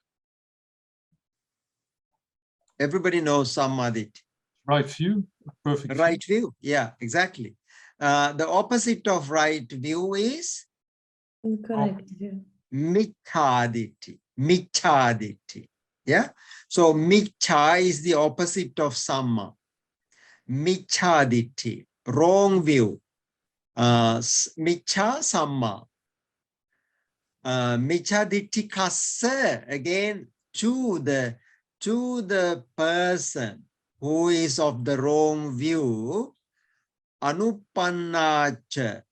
Everybody knows samaditi. Right view, perfect Right view. Yeah, exactly. The opposite of right view is Incorrect view. michaditi. Michaditi. Yeah. So micha is the opposite of samma. Michaditi, wrong view. Micha samma. Michaditi kassa, again, to the person who is of the wrong view. Anupannacha,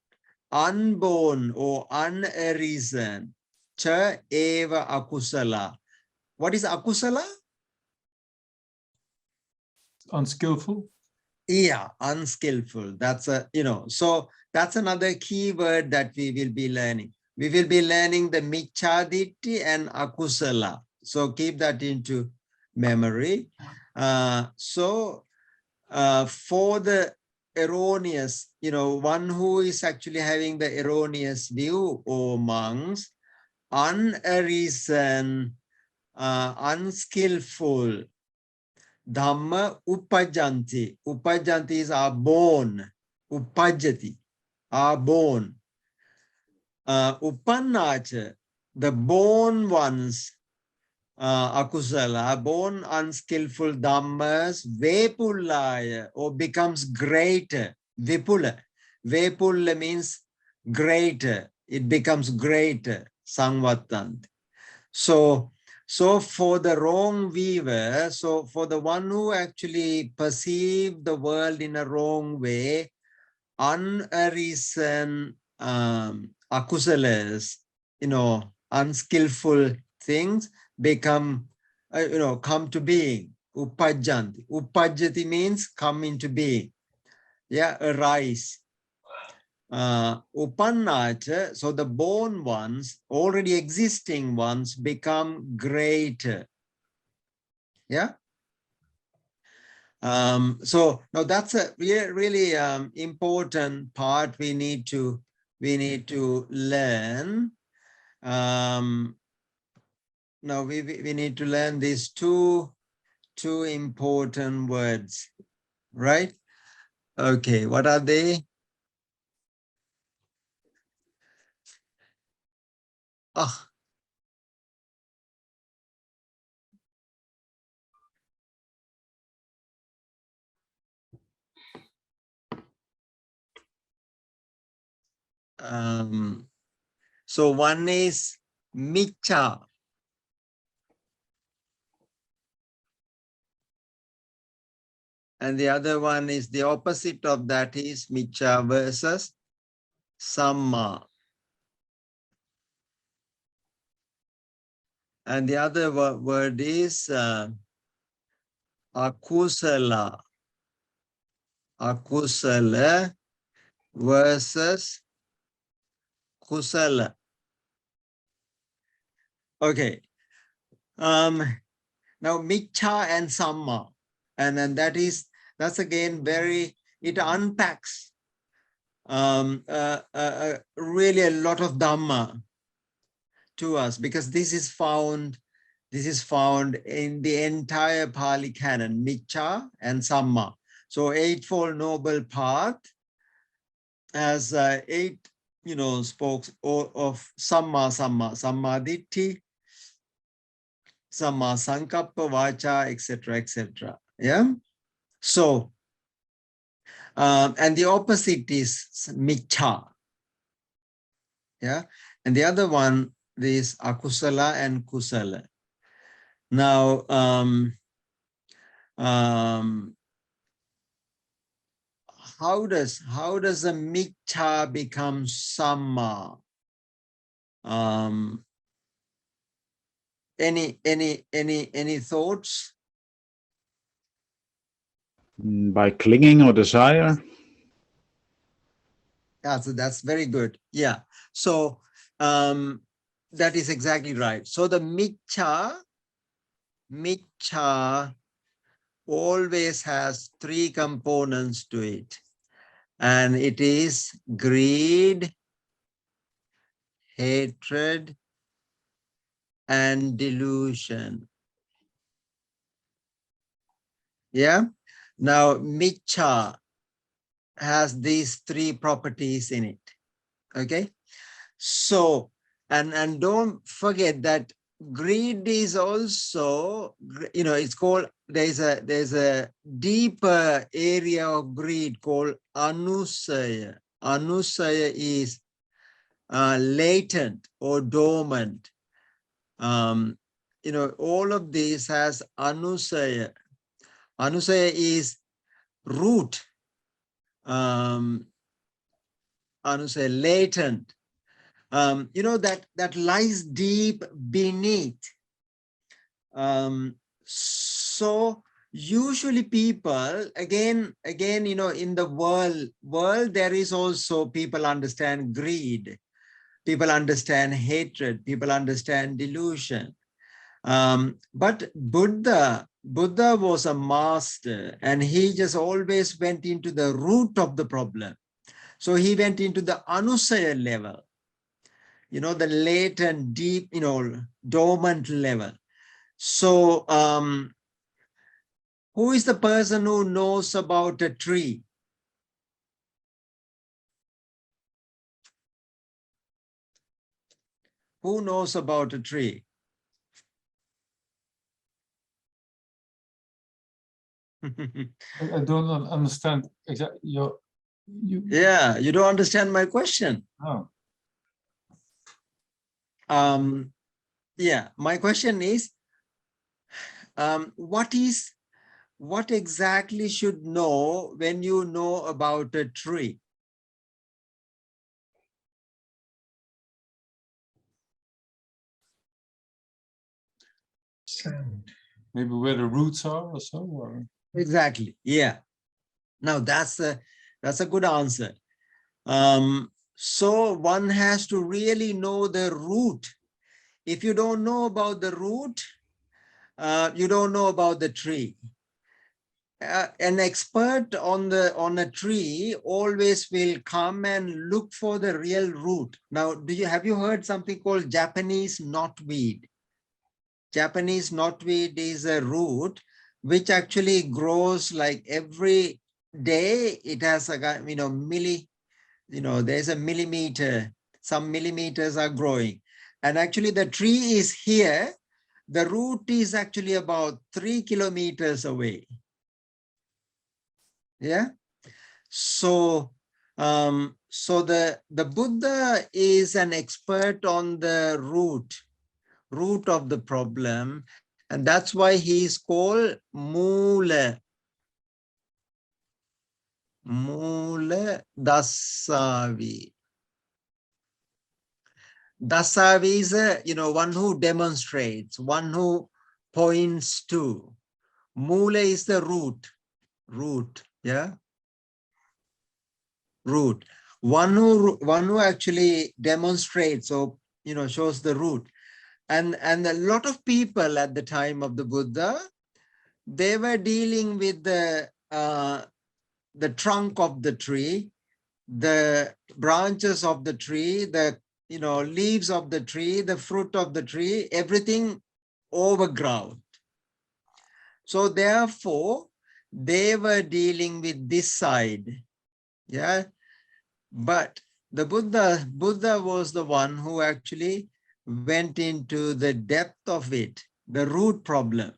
unborn or unarisen. Cha eva akusala. What is akusala? unskillful. Yeah, unskillful. That's a, you know, so that's another key word that we will be learning. We will be learning the michaditi and akusala. So keep that into memory. For the erroneous, you know, one who is actually having the erroneous view, or monks, unarisen, unskillful, Dhamma upajjanti. Upajjanti is are born. Upajjati, are born. Uppannacha, the born ones, akusala, born unskillful dhammas, vepullaya, or becomes greater. Vipula. Vepulla means greater. It becomes greater. Sangvattanti. So for the wrong viewer, so for the one who actually perceived the world in a wrong way, unarisen akusalas, you know, unskillful things become, you know, come to being. Upajjanti. Upajjati means come into being. Yeah, arise. Upannacha, so the born ones, already existing ones, become greater. Yeah. So now that's a really important part we need to learn. Now we need to learn these two important words, right? Okay, what are they? Ah. So one is micha. And the other one is the opposite of that is Miccha versus Samma. And the other word is Akusala. Akusala versus Kusala. Okay. Now Miccha and Samma. And then that's again very, it unpacks really a lot of Dhamma to us, because this is found in the entire Pali canon, Miccha and Samma. So Eightfold Noble Path has 8, spokes of Samma, Ditti, Samma Sankappa, Vacha, etc., etc. Yeah. So, and the opposite is Miccha. Yeah. And the other one is Akusala and Kusala. Now, how does a Miccha become Samma? Any thoughts? By clinging or desire. Yeah, so that's very good. Yeah. So that is exactly right. So the Miccha always has 3 components to it. And it is greed, hatred, and delusion. Yeah. Now, Miccha has these 3 properties in it. Okay. So, and don't forget that greed is also, it's called, there's a deeper area of greed called anusaya. Anusaya is latent or dormant. All of this has anusaya. Anusaya is root. Anusaya, latent. That lies deep beneath. So usually people, again, in the world, there is also, people understand greed, people understand hatred, people understand delusion. But Buddha was a master, and he just always went into the root of the problem. So he went into the anusaya level, the latent, deep, dormant level. So who is the person who knows about a tree? Who knows about a tree? I don't understand exactly Yeah, you don't understand my question. Oh. Yeah, my question is, what exactly should know when you know about a tree? Sound. Maybe where the roots are or so? Or? Exactly, yeah. Now that's a good answer. So one has to really know the root. If you don't know about the root, you don't know about the tree. An expert on a tree always will come and look for the real root. Now, have you heard something called Japanese knotweed? Japanese knotweed is a root which actually grows like every day. It has a there's a millimeter, some millimeters are growing. And actually the tree is here. The root is actually about 3 kilometers away. Yeah. So, the Buddha is an expert on the root of the problem. And that's why he is called Mula. Mula Dasavi. Dasavi is one who demonstrates, one who points to. Mula is the root, yeah? Root. One who actually demonstrates or, shows the root. And a lot of people at the time of the Buddha, they were dealing with the trunk of the tree, the branches of the tree, the leaves of the tree, the fruit of the tree, everything overground. So therefore, they were dealing with this side. Yeah. But the Buddha was the one who actually went into the depth of it, the root problem.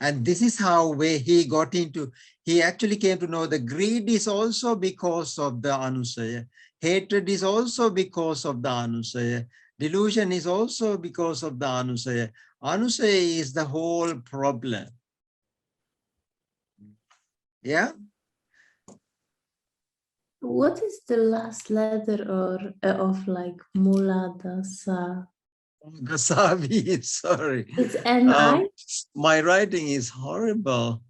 And this is how he got into, he actually came to know the greed is also because of the anusaya. Hatred is also because of the anusaya. Delusion is also because of the anusaya. Anusaya is the whole problem. Yeah? What is the last letter of like Mula Dasa? Dasavi, sorry. It's N-I? My writing is horrible.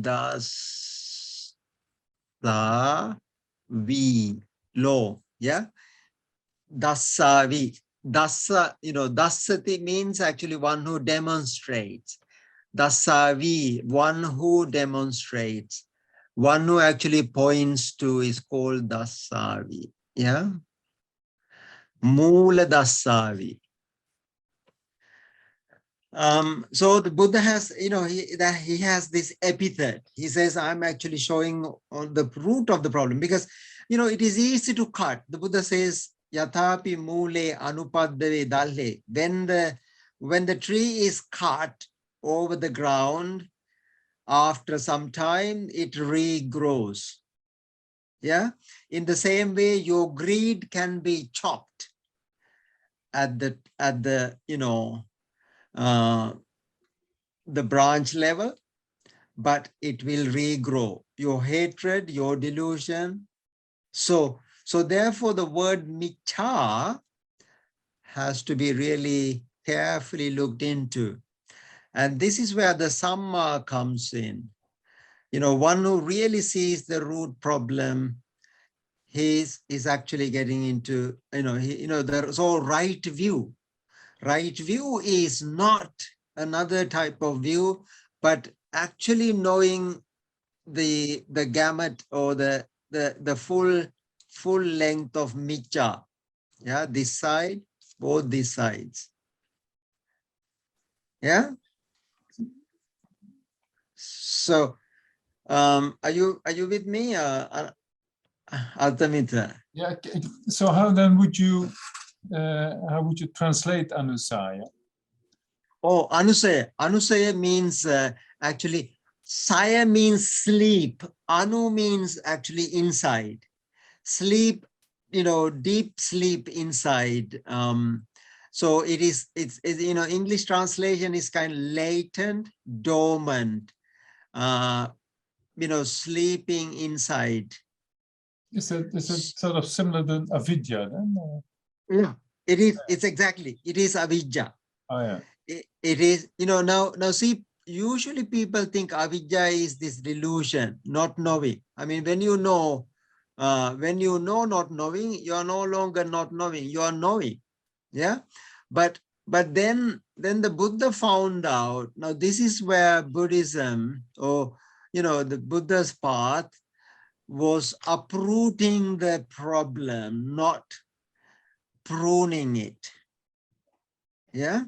Das, the, vi, lo, yeah? Dasavi. Dasa, dasati means actually one who demonstrates. Dasavi, one who demonstrates. One who actually points to is called Dasavi. Yeah? Mula Dasavi. So the Buddha has, he has this epithet. He says, I'm actually showing on the root of the problem because, it is easy to cut. The Buddha says, Yathapi mule anupaddave dalle. When the tree is cut over the ground, after some time, it regrows. Yeah. In the same way, your greed can be chopped at the branch level, but it will regrow. Your hatred, your delusion. So therefore, the word miccha has to be really carefully looked into. And this is where the samma comes in. One who really sees the root problem, is actually getting into, there's all right view. Right view is not another type of view, but actually knowing the gamut or the full length of miccha. Yeah, this side, both these sides. Yeah. So, are you with me, Altamitra? Yeah. So how then would you translate anusaya? Oh, anusaya. Anusaya means actually, saya means sleep. Anu means actually inside. Sleep, deep sleep inside. So it's English translation is kind of latent, dormant, sleeping inside. Is it sort of similar to avidya then? Yeah, it is. It's exactly. It is avidya. Oh yeah. It is. Now see. Usually people think avidya is this delusion, not knowing. I mean, when you know not knowing, you are no longer not knowing. You are knowing. Yeah, but then the Buddha found out. Now this is where Buddhism, or the Buddha's path, was uprooting the problem, not pruning it. Yeah.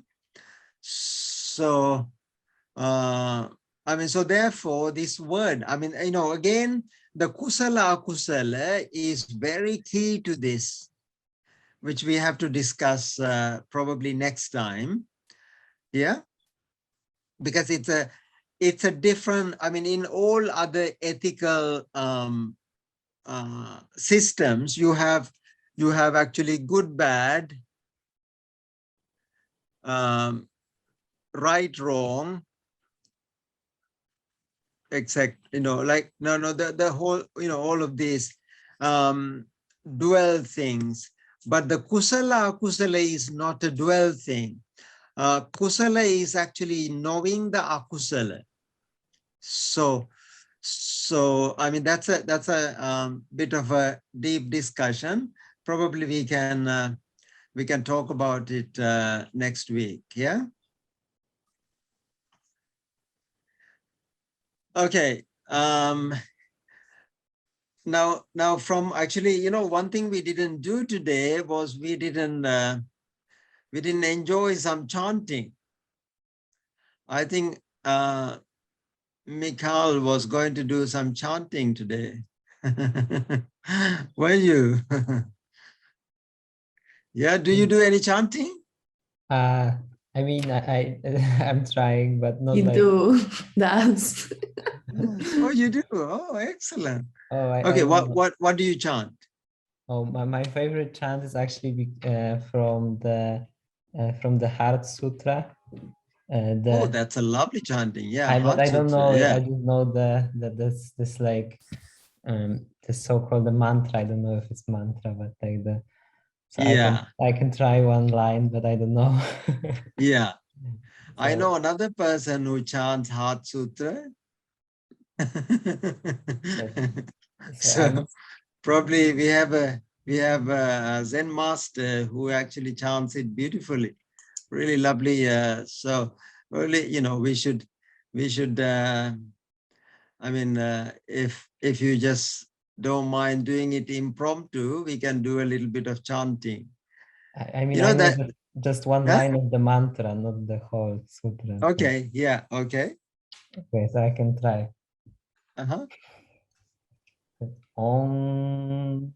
So, so therefore this word, again, the kusala akusala is very key to this, which we have to discuss probably next time. Yeah. Because it's a different, in all other ethical systems, you have actually good, bad, right, wrong, exact, like, no, the whole, all of these dual things, but the kusala is not a dual thing. Kusala is actually knowing the akusala. So I mean, that's a bit of a deep discussion. Probably we can talk about it next week. Yeah. Okay. Now from actually, one thing we didn't do today was we didn't enjoy some chanting. I think Mikhail was going to do some chanting today. Were you? Yeah, do you do any chanting? I mean, I'm trying, but not You like. do dance. Oh, you do? Oh, excellent. Oh, Okay, what do you chant? Oh, my favorite chant is actually from the Heart Sutra. Oh, that's a lovely chanting. Yeah, but I don't know. Yeah. I just know this like the so-called the mantra. I don't know if it's mantra, but like the. So yeah. I can try one line, but I don't know. Yeah. So, I know another person who chants Heart Sutra. So probably we have a Zen master who actually chants it beautifully. Really lovely. So really, we should I mean, if you just don't mind doing it impromptu, we can do a little bit of chanting. I mean, I know that just one line of the mantra, not the whole sutra. Okay, so. Yeah, okay. Okay, so I can try. Om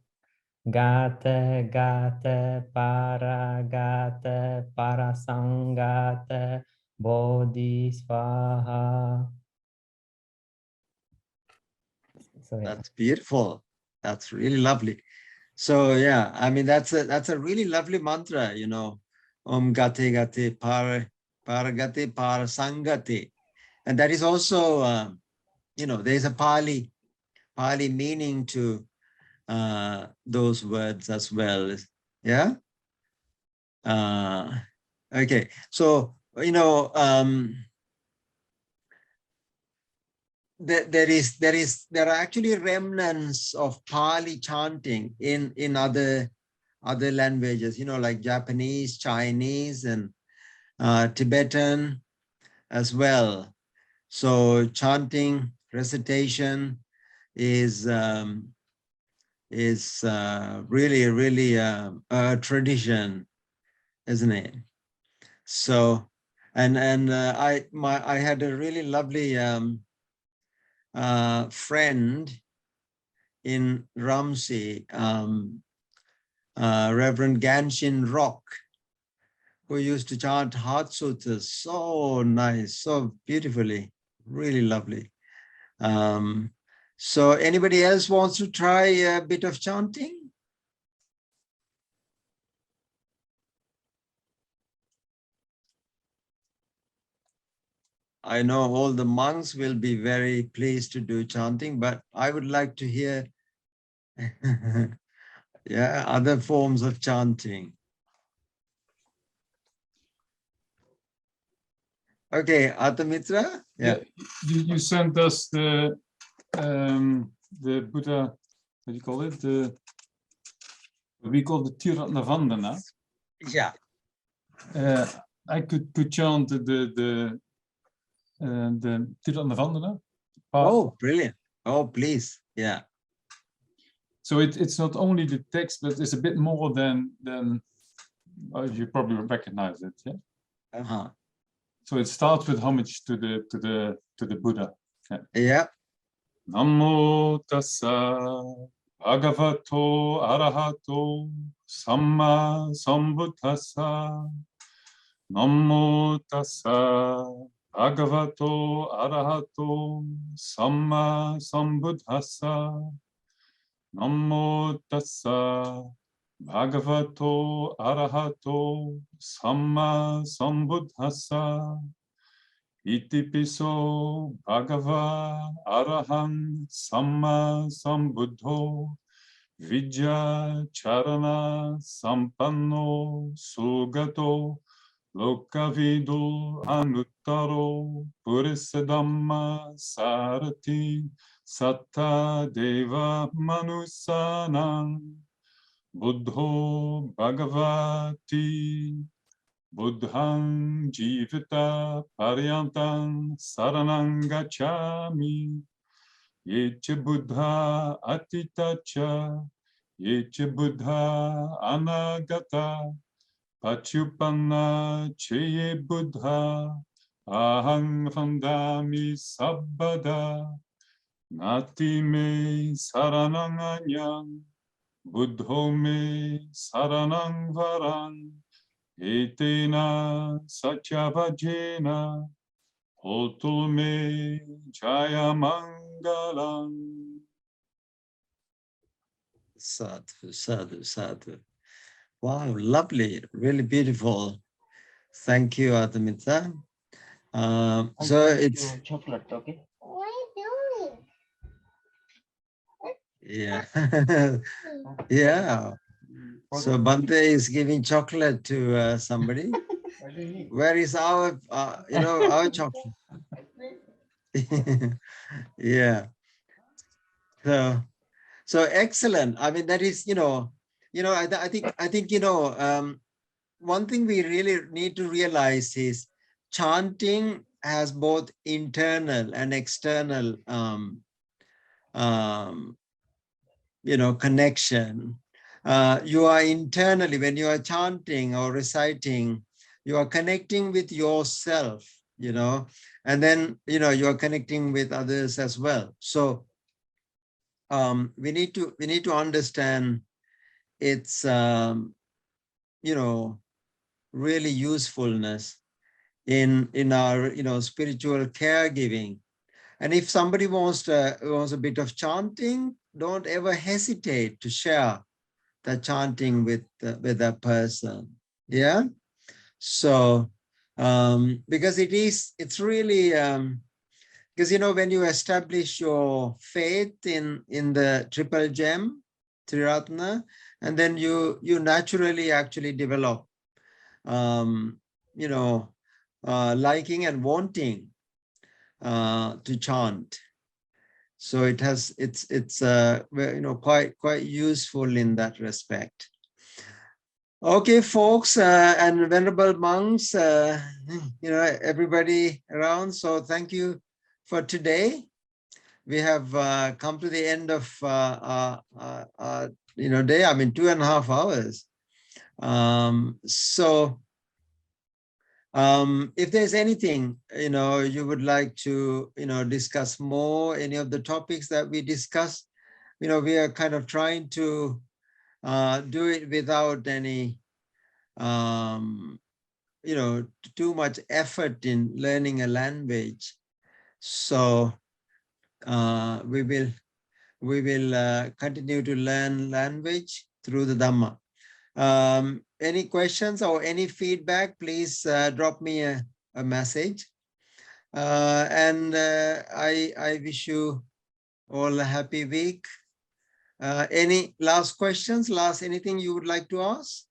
Gate Gate Parasangate Bodhisvaha. So, yeah. That's beautiful. That's really lovely. So yeah, I mean, that's a really lovely mantra, Om Gate Gate Paragate Parasangate. And that is also, there's a Pali meaning to those words as well. Yeah. Okay. So, there are actually remnants of Pali chanting in other languages, like Japanese, Chinese, and Tibetan as well. So chanting, recitation is really a tradition, isn't it? So, and I had a really lovely friend in Ramsey, Reverend Ganshin Rock, who used to chant Heart Sutras so nice, so beautifully, really lovely. So anybody else wants to try a bit of chanting? I know all the monks will be very pleased to do chanting, but I would like to hear yeah, other forms of chanting. Okay, Atamitra? Yeah. You sent us the Buddha, what do you call it? We call the Tiratna Vandana. Yeah. I could chant the Tiratna Vandana. Oh, brilliant. Oh, please. Yeah. So it's not only the text, but it's a bit more than you probably recognize it, yeah? Uh-huh. So it starts with homage to the Buddha. Yeah. Namo tassa bhagavato arahato samma sambuddhassa. Namo tassa bhagavato arahato samma sambuddhassa. Namo tassa bhagavato arahato samma sambuddhassa. Iti piso bhagava araham samma sambuddho vidya charana sampanno sugato lokavidu anuttaro purisadhamma sarati satta deva manusanam buddho bhagavati Buddhang jivita paryantam saranang gacchami yecha buddha atitacha yecha buddha anagata pachupanna cheye buddha ahang vandami sabbada nati me saranang anyang buddho me saranang varang Etena Satyavajena Hotume Jaya Mangalam. Sadhu, sadhu, sadhu. Wow, lovely, really beautiful. Thank you, Adamita. So it's chocolate, okay? yeah, yeah. So Bhante is giving chocolate to somebody. Where is our, our chocolate? Yeah. So excellent. I mean, that is, I think, one thing we really need to realize is chanting has both internal and external, connection. You are internally, when you are chanting or reciting, you are connecting with yourself, and then, you are connecting with others as well. So we need to understand its, really usefulness in our, spiritual caregiving. And if somebody wants a bit of chanting, don't ever hesitate to share the chanting with that person. Yeah. So because it's really because when you establish your faith in the triple gem, Triratna, and then you naturally actually develop liking and wanting to chant. So it's quite useful in that respect. Okay, folks, and venerable monks, everybody around. So thank you for today. We have come to the end of day. I mean, 2.5 hours. So if there's anything, you would like to, discuss more, any of the topics that we discussed, we are kind of trying to do it without any, too much effort in learning a language. So we will continue to learn language through the Dhamma. Any questions or any feedback, please drop me a message. And I wish you all a happy week. Any last questions? Anything you would like to ask?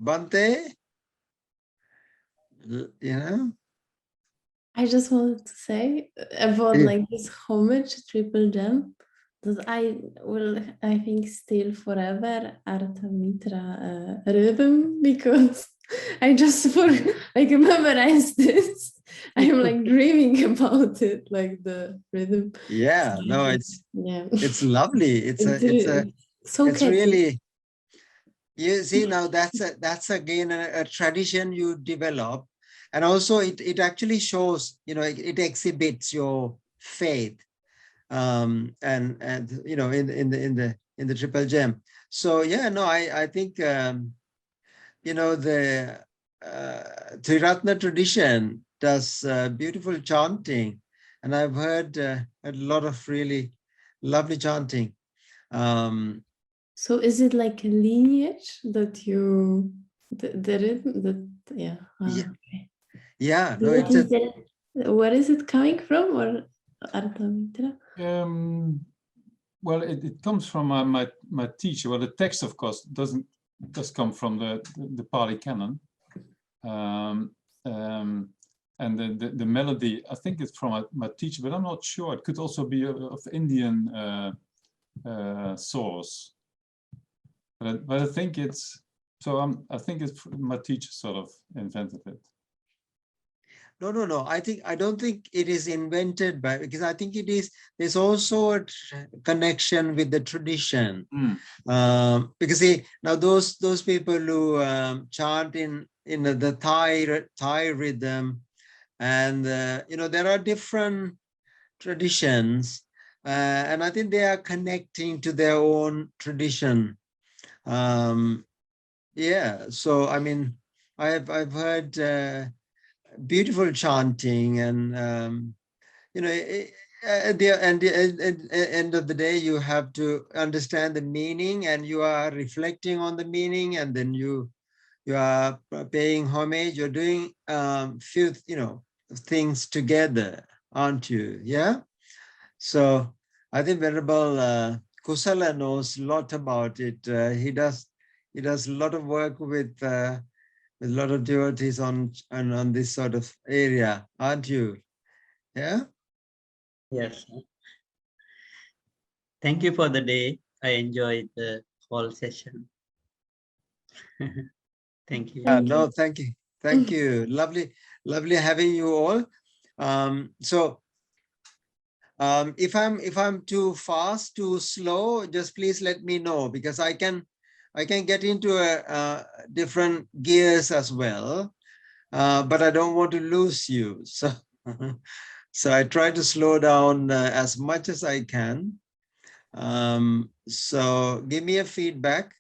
Bhante? I just wanted to say about this homage triple gem that I think still forever Artha Mitra rhythm, because I just memorized this. I'm dreaming about it, like the rhythm. Yeah, no, it's lovely. It's catchy. really, you see, now that's again a tradition you develop. And also it actually shows, it exhibits your faith, and in the triple gem. So yeah, no, I think the Triratna tradition does beautiful chanting, and I've heard a lot of really lovely chanting. So is it like a lineage that you the rhythm that yeah. Yeah. Okay. Yeah, no, What it's is it? Where is it coming from, or Arthamitra? Well, it comes from my teacher. Well, the text, of course, does come from the Pali canon, and the melody, I think it's from my teacher, but I'm not sure. It could also be of Indian source, but I think it's so. I think it's my teacher sort of invented it. No. I don't think it is invented by, because I think there's also a connection with the tradition. Because see, now those people who chant in the Thai rhythm, and there are different traditions, and I think they are connecting to their own tradition. Yeah, so I mean, I've heard beautiful chanting, and at the end of the day, you have to understand the meaning, and you are reflecting on the meaning, and then you are paying homage. You're doing few things together, aren't you? Yeah. So I think Venerable Kusala knows a lot about it. He does a lot of work with a lot of devotees on this sort of area, aren't you? Yeah. Yes. Thank you for the day. I enjoyed the whole session. Thank you. No, thank you. Thank you. Lovely having you all. If I'm too fast, too slow, just please let me know, because I can get into a different gears as well, but I don't want to lose you. So so I try to slow down as much as I can. So give me a feedback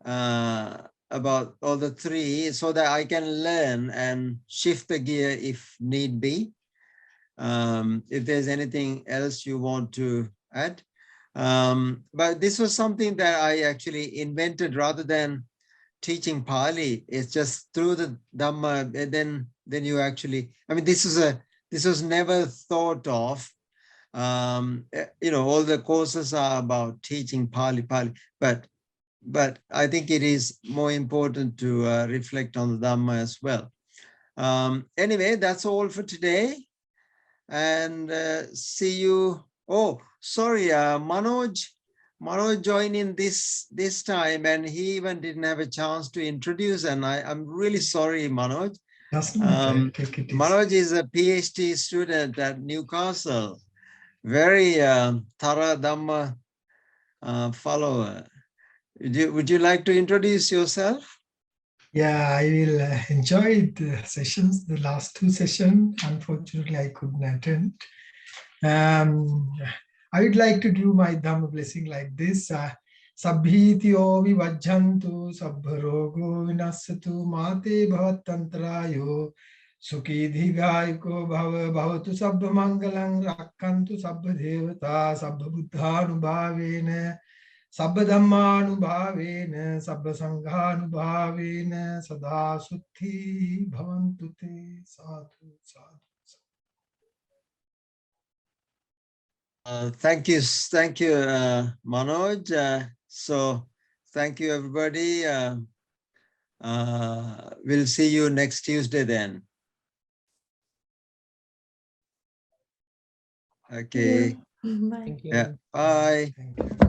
about all the three, so that I can learn and shift the gear if need be. If there's anything else you want to add. But this was something that I actually invented rather than teaching Pali. It's just through the Dhamma, then you actually, I mean, this was never thought of. All the courses are about teaching Pali, but I think it is more important to reflect on the Dhamma as well. Anyway, that's all for today. And see you. Oh, sorry, Manoj joined in this time, and he even didn't have a chance to introduce, and I'm really sorry, Manoj. Manoj is a PhD student at Newcastle, very Thara Dhamma follower. Would you like to introduce yourself? Yeah, I will enjoy the sessions, the last two sessions. Unfortunately, I couldn't attend. I would like to do my Dhamma blessing like this. Sabbhityo vivajjantu sabbharogo vinasatu mate bhavatantrayo sukhi dhigayuko bhavatu sabbha mangalang rakkantu sabbha devata sabbha buddhanubhavena Sabba Dhammanubhavena, Sabba Sanghanubhavena, Sada Sutti Bhavantu Te Sadhu Sadhu. Thank you, Manoj. So thank you, everybody. We'll see you next Tuesday then. Okay. Bye. Yeah. Bye. Thank you.